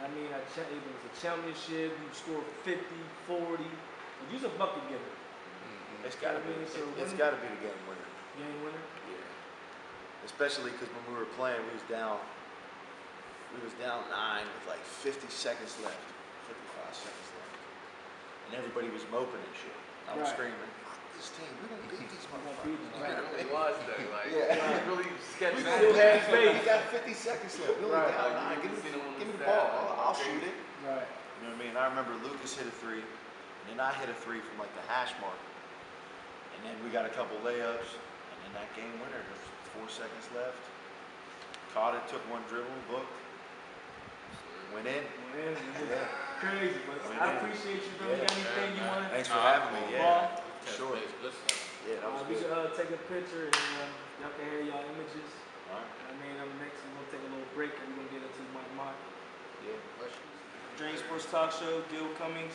I mean, it was a championship. You scored 50, 40. You was a bucket getter. It's got to be. It's got to be the game winner. Game winner. Yeah. Especially because when we were playing, we was down 9 with like 50 seconds left. 55. seconds left. And everybody was moping and shit. I was Right. screaming, fuck this team, we're gonna beat these Right. motherfuckers. It really was though, like, Yeah. it really sketched We out. still had faith. We got 50 seconds left. We only Right. got Like, 9. you Give seen him on me the the ball. stat, I'll okay. shoot it. Right. You know what I mean? I remember Lucas hit a 3, and then I hit a 3 from like the hash mark. And then we got a couple layups, and then that game winner, there's 4 seconds left. Caught it, took one dribble, booked, went in. Man, Yeah. crazy, but Went I in. appreciate you, bro. You got anything you want to? Thanks for having me. Yeah. Touch Sure. base. Listen, Yeah, that was We good. should take a picture and y'all can hear y'all images. All right. I mean, next we're gonna take a little break and we're gonna get into Mott. Yeah. Dream Sports Talk Show, Gil Cummings.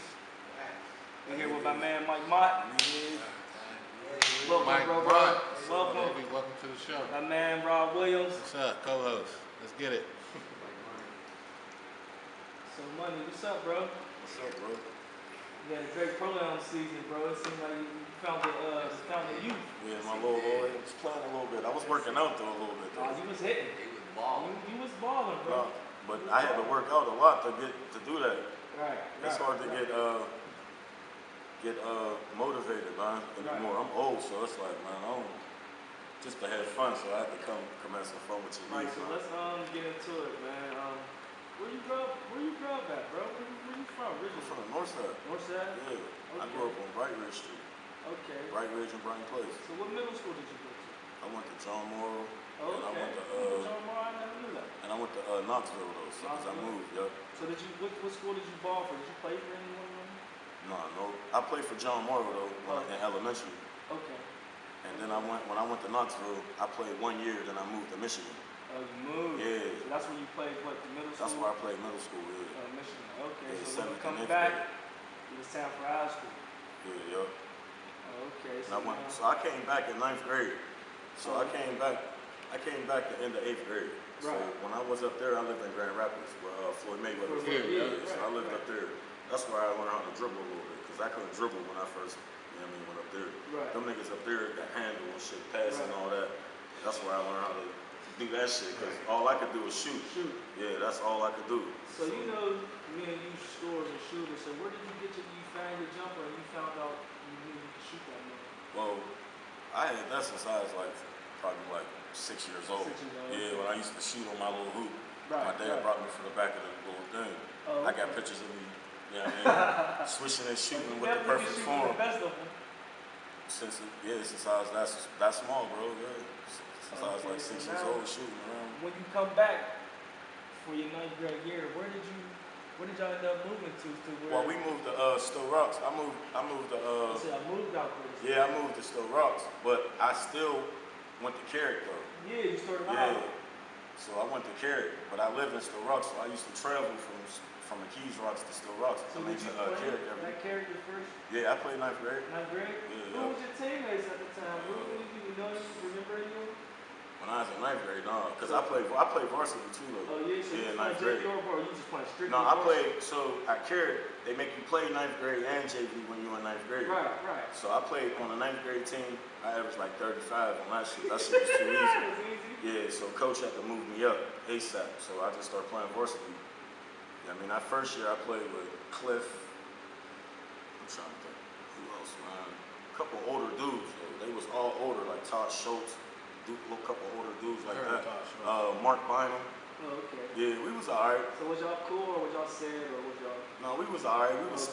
We're here with my man Mott. Welcome, Mike bro. Mott. Welcome. Baby, welcome to the show. My man Rob Williams. What's up, co-host? Let's get it. So Money, what's up, bro? What's up, bro? You had a great program season, bro. It seemed like you found the youth. Yeah, my little boy was playing a little bit. I was working out though a little bit though. You was hitting. He was balling. You was balling, bro. No, but I had to work out a lot to do that. Right. It's hard to get motivated, man. Anymore. I'm old, so it's like, man, I don't just to have fun. So I had to come have some fun with your Right, youth, so man. let's get into it, man. Where you grew up at, bro? Where you from? I'm Originally? from the north side. North Side? Yeah, I grew up on Bright Ridge Street, Okay. Bright Ridge and Brighton Place. So what middle school did you go to? I went to John Morrow, Oh, and I okay. went to John Moore, I never knew that. and I went to Knoxville though, so 'cause I Knoxville. moved. Yup. So did you what school did you ball for? Did you play for anyone? No. I played for John Morrow though in elementary, Okay. and then when I went to Knoxville, I played 1 year, then I moved to Michigan. Oh, you moved. Yeah. So that's when you played what the middle school? That's where I played middle school. Yeah. Michigan. Okay. Yeah, So when you seventh come and eighth back, grade. it was time for high school. Yeah, yup. Okay. And so I came back in 9th grade. So I came back the end of 8th grade. So Right. when I was up there, I lived in Grand Rapids where Floyd Mayweather was. Floyd, yeah, So I lived up there. That's where I learned how to dribble a little bit because I couldn't dribble when I first, went up there. Right. Them niggas up there got handle and shit, pass and all that. That's where I learned how to do that shit because all I could do was shoot. Shoot. Yeah, that's all I could do. So you know, me and you scores and shooters. So where did you get you found your jumper and you found out you knew you could shoot that much? Well, I had that since I was probably 6 years old. 6 years old. Yeah, when I used to shoot on my little hoop. Right, My dad right. brought me from the back of the little thing. Oh, I got okay. pictures of me, swishing and shooting with the perfect form. The best of them. Since I was that small, bro. Yeah, since I was Okay, like 6 so years now- old, shooting around. When you come back for your 9th grade year, where did y'all end up moving to? Well, we moved to Still Rocks. I moved to You said I moved out there. yeah, I moved to Still Rocks, but I still went to Carrick though. Yeah, you started Yeah. out. So I went to Carrick, but I lived in Still Rocks, so I used to travel from the Keys Rocks to Still Rocks. So I did made you to play Carrick every. that character first? Yeah, I played 9th grade. 9th grade? Yeah, Who yeah. was your teammates at the time? Who you know? You remember you? When I was in 9th grade, no, because I played varsity too though. Oh yeah, so Yeah, you 9th played grade. JV or you just playing strictly? No, I varsity? played, so at Carrick, they make you play 9th grade and JV when you're in 9th grade. Right, right. So I played on the 9th grade team. I averaged like 35 on that shit. That shit was too easy. It was easy. Yeah, so coach had to move me up ASAP. So I just started playing varsity. Yeah, I mean, that first year I played with Cliff. I'm trying to think. Who else, man? A couple older dudes, though. They was all older, like Todd Schultz. A couple older dudes like Heard that. of Todd Schultz. Mark Bynum. Oh, okay. Yeah, we was alright. So was y'all cool or was y'all sad or was y'all? No, we was alright. We was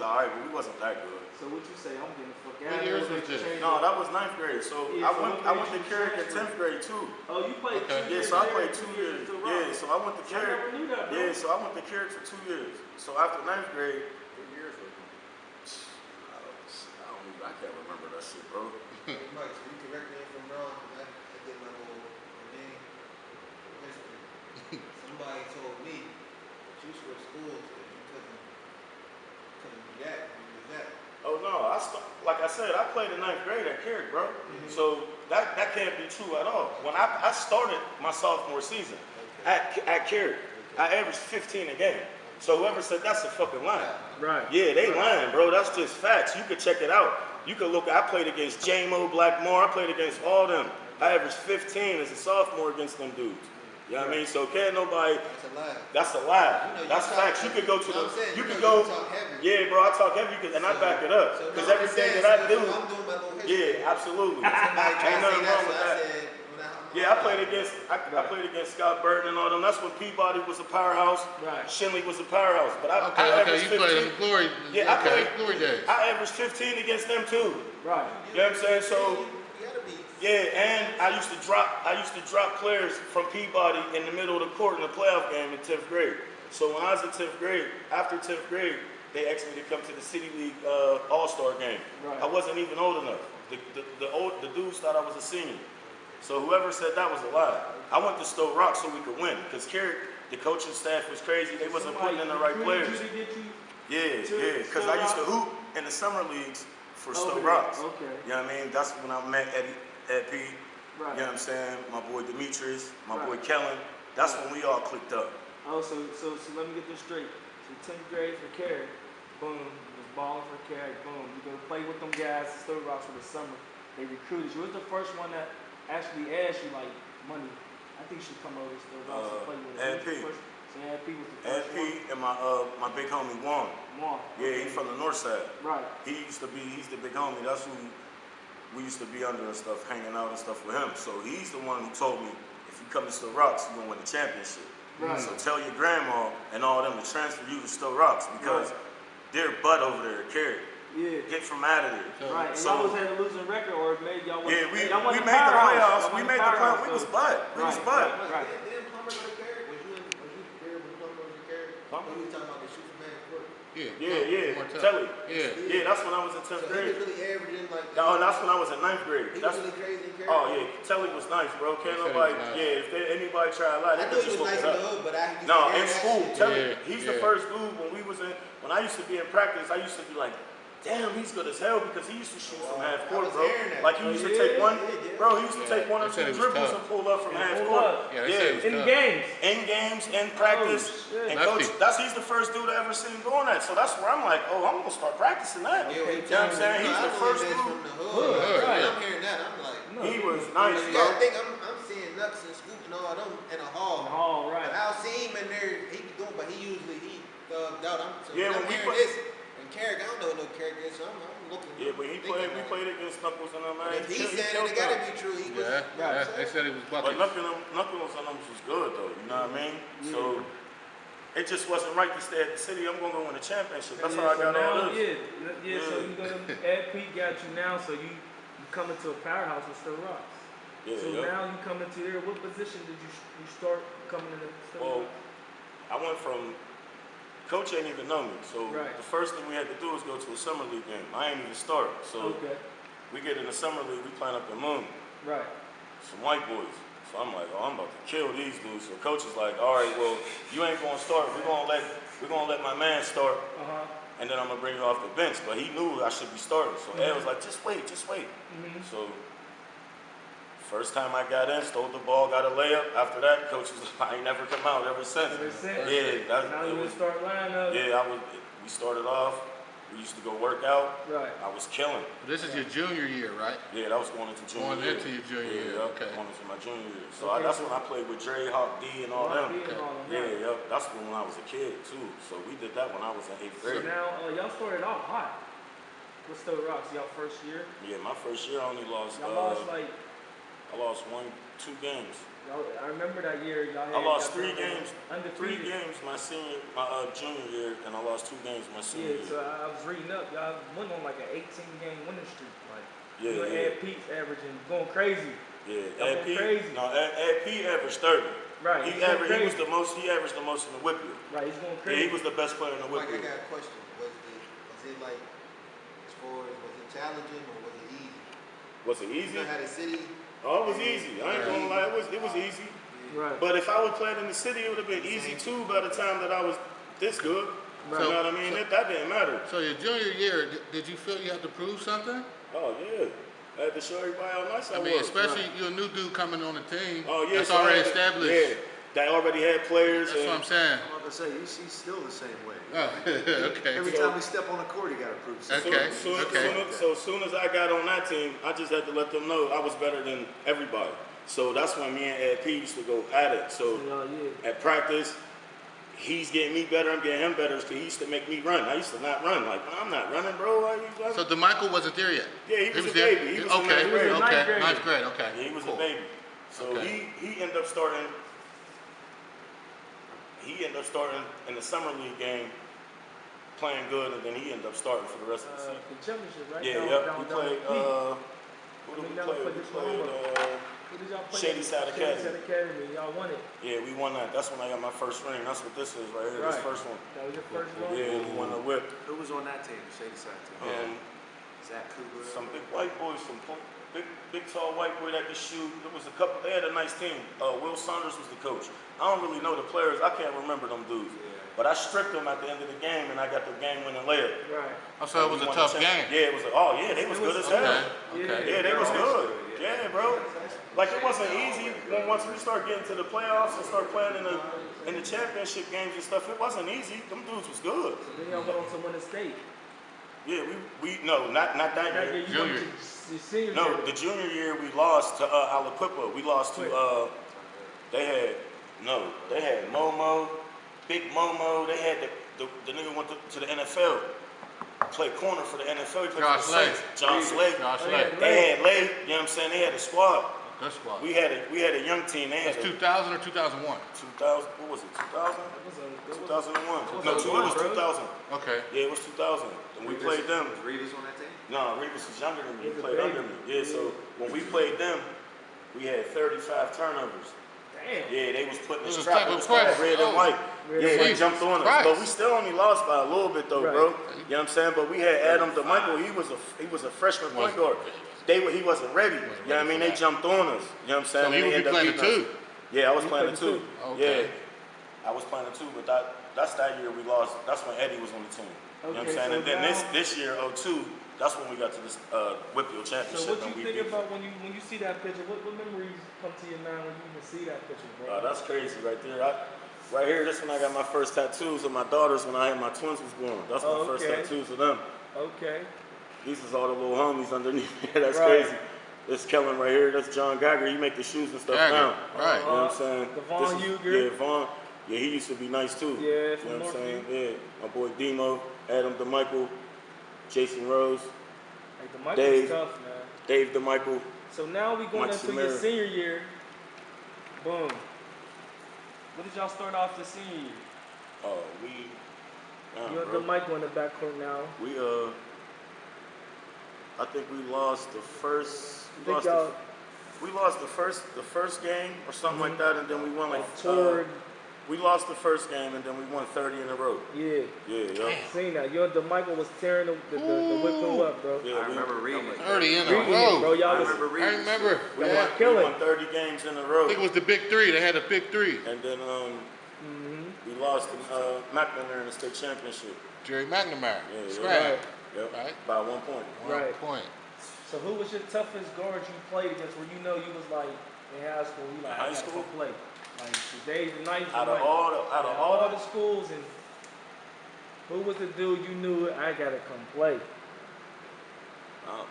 alright, but we wasn't that good. So what you say? I'm getting the fuck What out of years here. was this? No, that was 9th grade. So Yeah, I so went what I made went to you Carrick in transfer? 10th grade too. Oh, you played Okay. 2 Yeah, years. so I there, played 2 years. to Yeah, rock. so I went to I Carrick. never knew that, bro. Yeah, so I went to Carrick for 2 years. So after 9th grade, what years was it? I can't remember that shit, bro. Mike, so you correct me if I'm wrong, because I did my little name history. Somebody told me that you switched schools because you couldn't do that. When you was that. Oh no, like I said, I played in 9th grade at Carrick, bro. So that can't be true at all. When I started my sophomore season at Carrick, I averaged 15 a game. So whoever said that's a fucking lie. Right. Yeah, they lying, bro. That's just facts. You could check it out. You could look. I played against J-Mo, Blackmore. I played against all them. I averaged 15 as a sophomore against them dudes. You know what I mean? So can't nobody. That's a lie. That's a lie. You know, you That's talk- facts. You could go to you know the. what I'm saying? You You could know, go. you talk heavy. Yeah, bro. I talk heavy because, and I back it up. So Because no, everything I'm that I saying, do. so I'm doing my little history. Yeah, absolutely. Somebody tried Ain't to say nothing wrong so with I that. said, when Yeah, I played against. I played against Scott Burton and all them. That's when Peabody was a powerhouse. Right. Shinley was a powerhouse. But I Okay, averaged you played in 15. the glory. Yeah, I played. Glory days. I averaged 15 against them too. Right. You know what I'm saying? So. You gotta be. Yeah, and I used to drop players from Peabody in the middle of the court in the playoff game in 10th grade. So when I was in 10th grade, after 10th grade, they asked me to come to the City League All-Star game. Right. I wasn't even old enough. The dudes thought I was a senior. So whoever said that was a lie. I went to Stowe Rock so we could win. Because Carrick, the coaching staff was crazy. They wasn't putting in the right players. Yeah, because I used to hoop in the summer leagues for Stowe Rocks. Okay. You know what I mean? That's when I met Ed P. Right. You know what I'm saying? My boy Demetrius, my Right. boy Kellen. That's when we all clicked up. Oh, so let me get this straight. So 10th grade for Carrick, boom, you was balling for Carrick, boom. You go play with them guys, Stowe Rocks for the summer. They recruited you. Who was the first one that actually asked you like money? I think you should come over to Stowe Rocks and play with us. Ed P. So Ed P was the Ed first P one. and my big homie Juan. Juan. Yeah, he's from the north side. Right. He's the big homie. That's who we used to be under and stuff, hanging out and stuff with him. So he's the one who told me, if you come to Stowe Rocks, you're gonna win the championship. Right. So tell your grandma and all them to transfer you to Stowe Rocks because they're butt over there at Carrick. Yeah. Get from out of there. Right. And So- y'all was had a losing record, or maybe y'all was. Yeah, we y'all made wasn't the powerhouse. playoffs. Y'all We wasn't made the powerhouse, playoffs. We was so- butt. We was Right, butt. right. Didn't Plummer go to Carrick? Was you there when Plummer was in Carrick? Plummer? He was talking about the shooting man court. Yeah. Telly. Yeah. Yeah, that's when I was in 10th So he grade. was really averaging like. No, that's when I was in 9th grade. He was That's, really crazy in Carrick. oh yeah, Telly was nice, bro. Can't Telly nobody. was nice. Yeah, if anybody try a lie, I they knew could he just was look nice it in the up. hood, but I used to No, hear in that school, shit. Telly. Yeah, He's yeah. the first dude when I used to be in practice. I used to be like, damn, he's good as hell because he used to shoot from half I court, was bro. hearing that. Like he used to take one, bro. He used to take one or They said two he was dribbles tough. and pull up from half pull court. up. Yeah, they said he was In tough. games. In games, in practice, shit. and Lefty. coach. He's the first dude I ever seen doing that. So that's where I'm like, oh, I'm gonna start practicing that. Yeah, You know what I'm saying? He's the first dude. dude. From the Hood, hood. right. I'm hearing that. I'm like, He was nice, you bro. gotta think I'm seeing Nuts and Scoop and all them in a hall. Oh, right. But I'll see him in there. He be doing, but he thugged out. Yeah, I'm when we hearing play- this. And Carrick, I don't know what no Carrick is, so I'm looking. Yeah, but we thinking played against Knuckles and them, But man. if he's saying it, it gotta be true. He was. Yeah, they said he was But buckets. Knuckles and them was good though, you know what I mean? So it just wasn't right to stay at the city. I'm gonna go win a championship. That's how I got all this. Yeah, so you gonna Ed Pete got you now, so you come into a powerhouse with Stowe Rocks. Yeah, So now you come into there. What position did you start coming into Stowe Well, Rocks? I went from coach ain't even know me. So Right. the first thing we had to do was go to a summer league game. I ain't even start. So Okay. we get in the summer league, we playing up in Moon. Right. Some white boys. So I'm like, oh, I'm about to kill these dudes. So coach is like, all right, well, you ain't gonna start. We're gonna let my man start, and then I'm gonna bring you off the bench. But he knew I should be starting. So Ed was like, just wait. So first time I got in, stole the ball, got a layup. After that, coach was like, I ain't never come out ever since. Yeah, Now you would start lineup. Yeah, we started off. We used to go work out. Right. I was killing. This is your junior year, right? Yeah, that was going into junior Going year. into your junior year, Yeah, okay. going into my junior year. So Okay, that's so- when I played with Dre, Hawk D, and all Hawk them. D and all them, Yeah, right. That's when I was a kid too. So we did that when I was in 8th So grade. now y'all started off hot. With Stowe Rocks, y'all first year. Yeah, my first year I only lost. Y'all lost like. I lost 2 games. I remember that year. Y'all had. I lost y'all 3 games. 3 Undefeated. games my junior year, and I lost 2 games my senior Yeah, so year. I was reading up. Y'all went on like an 18-game winning streak. Like, Yeah, you and yeah. Ed Pete's averaging, going crazy. Yeah, Y'all Ed went P. crazy. No, Ed P. averaged 30. Right. He he's going averaged. He was crazy. the most. He averaged the most in the whip year. Right, he's going Yeah, crazy. he was the best player in the whip Mike, I year. got a question. Was it like, as far as, was it challenging or was it easy? Was it You easy? know how the city. Oh, it was easy. I ain't gonna lie. It was easy. Right. But if I would played in the city, it would have been easy too. By the time that I was this good, Right. you know what I mean? That didn't matter. So your junior year, did you feel you had to prove something? Oh yeah, I had to show everybody how nice I I mean, was. especially you're a new dude coming on the team. Oh yeah, That's so I already had to- established. Yeah, they already had players. That's what I'm and saying. I'm about to say, he's still the same way. Oh, okay. Every So- time we step on the court, he got to prove something. Okay. So as soon as I got on that team, I just had to let them know I was better than everybody. So that's when me and Ed P used to go at it. So at practice, he's getting me better, I'm getting him better, because he used to make me run. I used to not run. Like, I'm not running, bro. Why are you running? So DeMichael wasn't there yet? Yeah, he was a there? baby. He was okay, in ninth grade. okay, ninth grade, okay. Yeah, he was cool. a baby. So Okay. he ended up starting. He ended up starting in the summer league game, playing good, and then he ended up starting for the rest of the season. The championship, right? Yeah, we played. Who did we play? We played Who did y'all play? Shady Side Academy. Shady Side Academy. Y'all won it. Yeah, we won that. That's when I got my first ring. That's what this is right here. Right. This first one. That was your first one? Yeah, we won the whip. Who was on that team, the Shady Side team? And Zach Cougar. some big white boys, big tall white boy that could shoot. There was a couple. They had a nice team. Will Saunders was the coach. I don't really know the players. I can't remember them dudes. Yeah. But I stripped them at the end of the game, and I got the game-winning layup. Right. Oh, so it was a tough game. Yeah, it was. They was good as hell. Okay. Yeah, they was good. Yeah, bro. Like it wasn't easy. Once we start getting to the playoffs and start playing in the championship games and stuff, it wasn't easy. Them dudes was good. So then y'all went on to win the state. Yeah, no, not that year. You went to your senior No, year. the junior year we lost to Aliquippa. We lost to they had Momo, Big Momo. They had the nigga went to the NFL. Played corner for the NFL. He played Josh for the Saints. John Slade. Josh Slade. They had Lay, you know what I'm saying? They had a squad. Good squad. We had a young team. They had That's 2000 or 2001? 2000. What was it? 2000? 2001. No, it was 2000. Okay. Yeah, it was 2000. And we played them. Was Revis on that team? No, Revis was younger than me. He He was a played baby. under me. Yeah, so when we played them, we had 35 turnovers. Damn. Yeah, they was putting the It was strap. type It of was called press. red and white. Red Yeah, and they white. jumped on us. Right. But we still only lost by a little bit though, Right. bro. You know what I'm saying? But we had Adam DeMichael. He was a freshman point guard. He wasn't ready. You know what I mean? They jumped on us. You know what I'm saying? So he And would they be ended up playing beating us. two. Yeah, I was You playing the played two. Okay. Yeah, I was playing the two, but that's that year we lost. That's when Eddie was on the team. You know what I'm Okay, saying? so And then now- this year, 02, that's when we got to this Whipfield So Championship. what and you we think beat about when you see that picture? What memories come to your mind when you even see that picture, bro? That's crazy right there. Right here, this when I got my first tattoos of my daughters when I had my twins was born. That's my first Okay. tattoos of them. Okay. These is all the little homies underneath here. That's Right. crazy. This Kellen right here, that's John Geiger. He make the shoes and stuff Geiger, now. right. You know what I'm saying? Devon This is- Huger. Yeah, Vaughn. Yeah, he used to be nice too. Yeah, You from know what I'm saying? Northview. Yeah. My boy Demo, Adam DeMichael, Jason Rose, Like the Michael's Dave. tough, man. Dave DeMichael. So now we going Mike into your Samara. senior year. Boom. What did y'all start off the senior year? You're bro. the Michael in the backcourt now. We I think we lost the first. I think y'all We lost the first game or something like that, and then we won like. toured. We lost the first game, and then we won 30 in a row. Yeah. Yeah. Seen that. You and the Michael was tearing the whip up, bro. Yeah, I remember reading it. 30 in a Reading it, bro. row. Y'all I was remember I reading remember. We Yeah. won, killing. we won 30 games in a row. I think it was the big three. They had a big three. And then Mhm. we lost to McKenna in the state championship. Jerry McNamara. Yeah, Scrap. Yep. Right. By 1 point. Right. Point. So who was your toughest guard you played against where you know you was like in high school, you like, High I gotta school? come play. Like today's the night. Out of all the schools, and who was the dude you knew I gotta come play?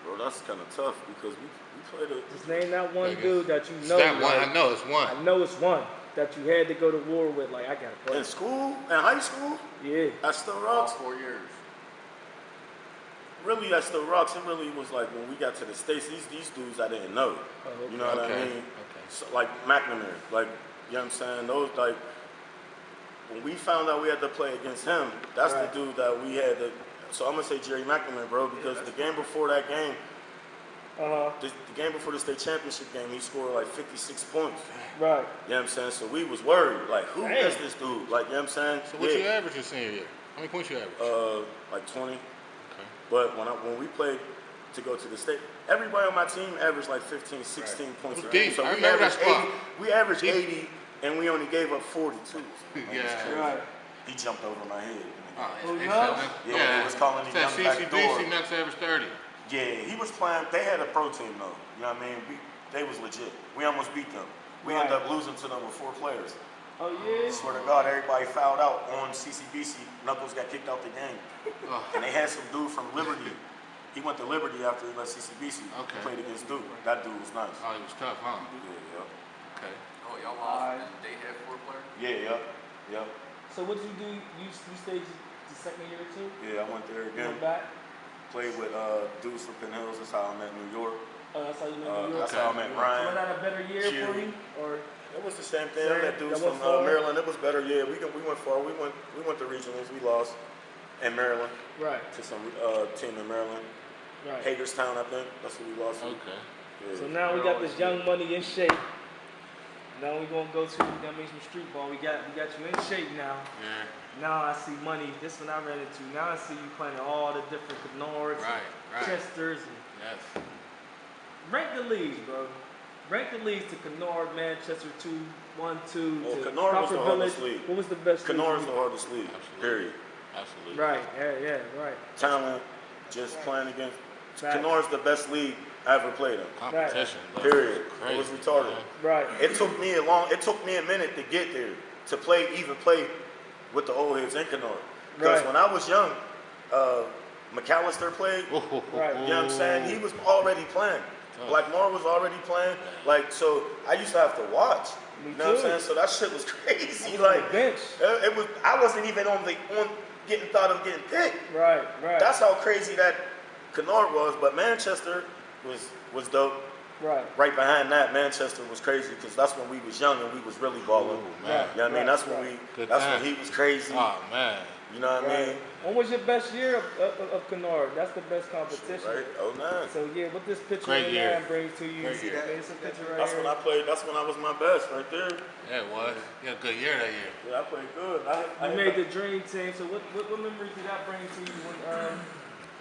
Bro, that's kind of tough because we played a. Just name that one Like dude that you It's know. that one. like, I know it's one. I know it's one that you had to go to war with. Like I gotta play. In school, in high school, Yeah. at Still All Rocks. 4 years. Really, at Still Rocks, it really was like when we got to the States, these dudes I didn't know. Oh, okay. You know what I Okay. mean? Okay. So, like McNamara, like, you know what I'm saying? Those, like, when we found out we had to play against him, that's Right. the dude that we had to. So I'm gonna say Jerry McNamara, bro, because the game before that game, the game before the state championship game, he scored like 56 points. Right. You know what I'm saying? So we was worried, like, who Damn. is this dude? Like, you know what I'm saying? So what you average your senior year? How many points you average? Like 20. Okay. But when we played to go to the state, everybody on my team averaged like 15, 16 points a Deep. game. So I we remember averaged that spot. 80. We averaged 80, and we only gave up 42. Yeah. Right. He jumped over my head. Who They knows? said- Yeah, they was calling him Said young back door. CCBC next average 30. Yeah, he was playing. They had a pro team though. You know what I mean? They was legit. We almost beat them. We ended up losing to them with 4 players. Oh yeah. Swear to God, everybody fouled out on CCBC. Knuckles got kicked out the game. Oh. And they had some dude from Liberty He went to Liberty after he left CCBC. Okay. Played against Duke. That dude was nice. Oh, he was tough, huh? Yeah, Okay. Oh, y'all lost and they had 4 players? yeah. Yep. So what did you do? You stayed the second year too? Yeah, I went there You again. went back? Played with dudes from Penn Hills. That's how I met New York. Oh, that's how you met New York? That's how I met So Ryan. was that a better year Q. for you? Or It was the same thing. I Same? met dudes Y'all from went far? Maryland. It was better. Yeah, we went far. We went to regionals. We lost in Maryland right, to some team in Maryland. right. Hagerstown, I think. That's what we lost. to. Okay. Yeah. So now we got this young money in shape. Now we gonna go to some street ball. We got you in shape now. Yeah. Now I see money. This one I ran into. Now I see you playing all the different Knorrs, Right. Chesters, and Yes. rank the leagues, bro. Rank the leagues to Knorr, Manchester 2, 1, 2. Well, to Knorr was the Crawford hardest Village. league. What was the best? Knorr league is for the you? hardest league. Absolutely. Period. Absolutely. Right. Yeah. Right. Talent, just playing against. Facts. Knorr is the best league I ever played in. Competition. Right. Period. Crazy, It was retarded. man. Right. It took me a minute to get there to even play with the old heads in Knorr. Because Right. when I was young, McAllister played. Right. You know what I'm saying? He was already playing. Blackmore was already playing. Like, so I used to have to watch. Me You know what I'm too. saying? So that shit was crazy. On Like, the bench. it was. I wasn't even on getting thought of getting picked. Right. That's how crazy that Knorr was. But Manchester was dope. Right. Right behind that, Manchester was crazy because that's when we was young and we was really balling. Ooh, You man. know what I mean? Right, That's when right. Good that's time. when he was crazy. Oh, man. You know what I mean? When was your best year of Knorr? That's the best competition. Right? Oh, man. So yeah, what this picture Great in year. there brings to you? Great See year. that? It's a picture right That's here. when I played. That's when I was my best right there. Yeah, it was. You had a good year that year. Yeah, I played good. You made the dream team. So what memories did that bring to you when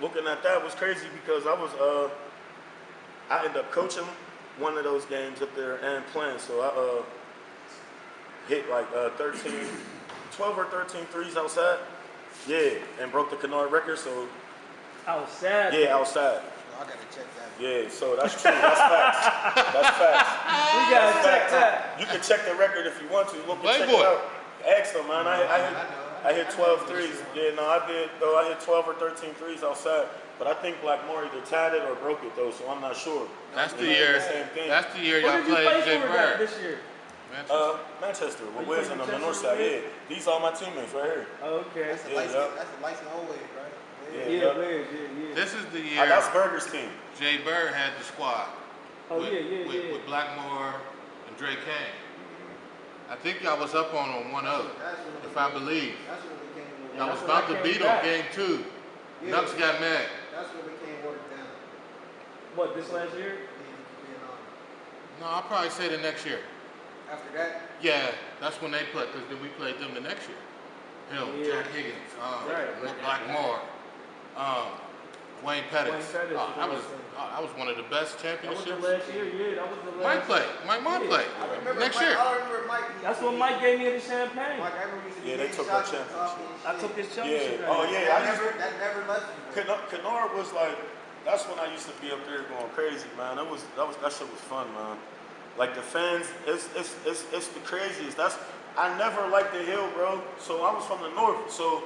Looking at that was crazy because I ended up coaching one of those games up there and playing. So I hit like 12 or 13 threes outside. Yeah, and broke the Knorr record. So outside? yeah, outside. I gotta check that. Yeah, so that's true. That's facts. That's facts. We gotta check that. You can check the record if you want to. Look and check it Playboy. out. Ask them, man. I hit 12 threes. Yeah, no, I did. Though I hit 12 or 13 threes outside. But I think Blackmore either tied it or broke it though, so I'm not sure. That's the You know, year. Same thing. That's the year What y'all did you play played Jay for Bird. this year? Manchester. Manchester, with you Wiz played and for on the north Chester, side. Wiz? Yeah, these are my teammates right here. Okay. That's a Yeah, license. yeah. That's a license always, right? Yeah, Wiz, yeah. This is the year That's Burger's team. Jay Bird had the squad. Oh with, yeah. With Blackmore and Dre Kane. I think y'all was up on 1-0, if I believe. That's when we came. Y'all was That's when I about to came beat back. on game 2. Yeah. Nux got mad. That's when we came watered down. What, this last year? Being on. No, I'll probably say the next year. After that, Yeah, that's when they played, because then we played them the next year. Him, Yeah. Jack Higgins, Right. Blackmore, Wayne Pettis. Wayne Pettis was I was one of the best That was championships. the last year, yeah. That was the last. Mike played. Mike Mott Yeah. played. I remember Next Mike, year. I remember Mike. That's when Mike gave me the champagne. Mike, I remember he used to Yeah, be they hitting took shots that and coffee and I shit. took his championship. Yeah. Oh right? yeah. That never left me. Knorr was like, that's when I used to be up there going crazy, man. That shit was fun, man. Like the fans, it's the craziest. I never liked the Hill, bro. So I was from the north, so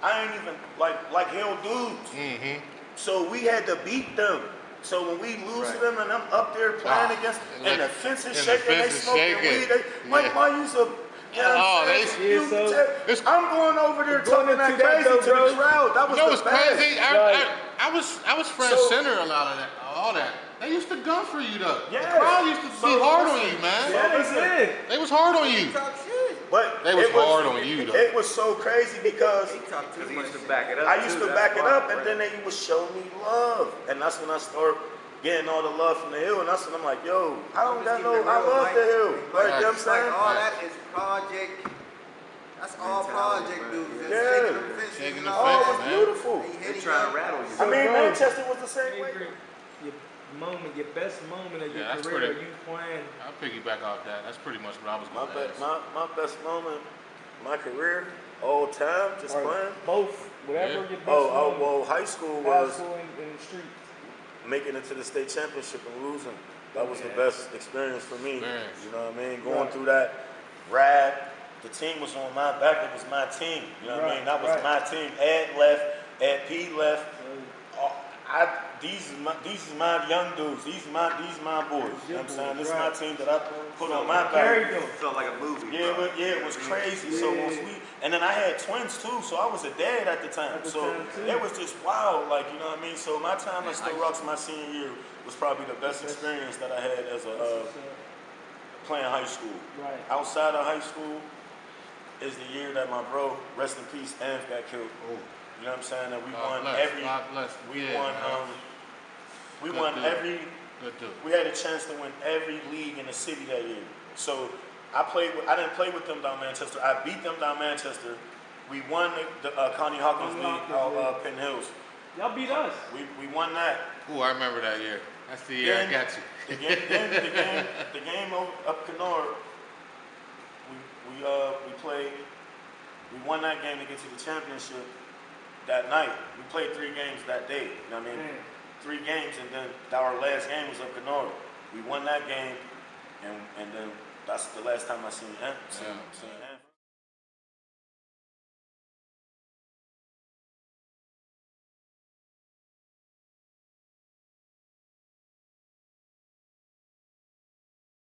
I ain't even like Hill dudes. Mm-hmm. So we had to beat them. So when we lose to them and I'm up there playing against, and the fence is shaking, they smoking weed. Mike used to. You know what I'm saying? Yeah, so I'm going over there going talking that into that crazy though, to bro. the crowd. That was You know the what's best. crazy? Right. I was front So- center a lot of that, all that. They used to gun for you though. Yeah. The crowd used to be So hard on listen, you, man. yeah, That was it. They was hard on you. Talk shit. But They was it hard on you, though. It was so crazy because He talk too Because he much. used to back it up. I used too, to that's back it why, up, and right? then they would show me love, and that's when I started getting all the love from the Hill, and that's when I'm like, yo, I don't got no, I love the Hill. Like, you know what I'm Like saying? all that is project. That's all Mentality, project bro. dudes. Yeah. Shaking them fences Shaking and the all Oh, it fences, was that. man. beautiful. They They hit each trying to other. rattle you. I mean, bro, Manchester was the same way. Favorite, your moment, your best moment of your Yeah, that's career, pretty- you playing. I'll piggyback off that. That's pretty much what I was My, going to ask. my best moment, my career, all time, just Or playing. both, whatever Yeah. your best Oh, moment. well, high school High was school in the streets. making it to the state championship and losing. That was the Yeah. best experience for me. Experience. You know what I mean? Going Right. through that ride. The team was on my back. It was my team. You know what I mean? That was Right. my team. Ed left. Ed P left. So, these is my young dudes. These my boys. You know what I'm saying? This is my team that I put on my back. It felt like a movie. Yeah, bro. but it was crazy. Yeah. So once and then I had twins too, so I was a dad at the time. It was just wild, like, you know what I mean. So my time at Still Rocks my senior year was probably the best experience that I had as a playing high school. Right. Outside of high school is the year that my bro, rest in peace, Anv got killed. Oh. You know what I'm saying? That we God won bless, every. God bless. We Yeah, won. man. We Good won dude. every. Good dude. We had a chance to win every league in the city that year. So I didn't play with them down Manchester. I beat them down Manchester. We won the Connie Hawkins League out Penn Hills. Y'all beat us. We won that. Ooh, I remember that year. That's the year I got you. The game up Kennard. We played. We won that game to get to the championship that night. We played 3 games that day. You know what I mean? 3 games, and then our last game was up Kennard. We won that game, and then that's the last time I seen him.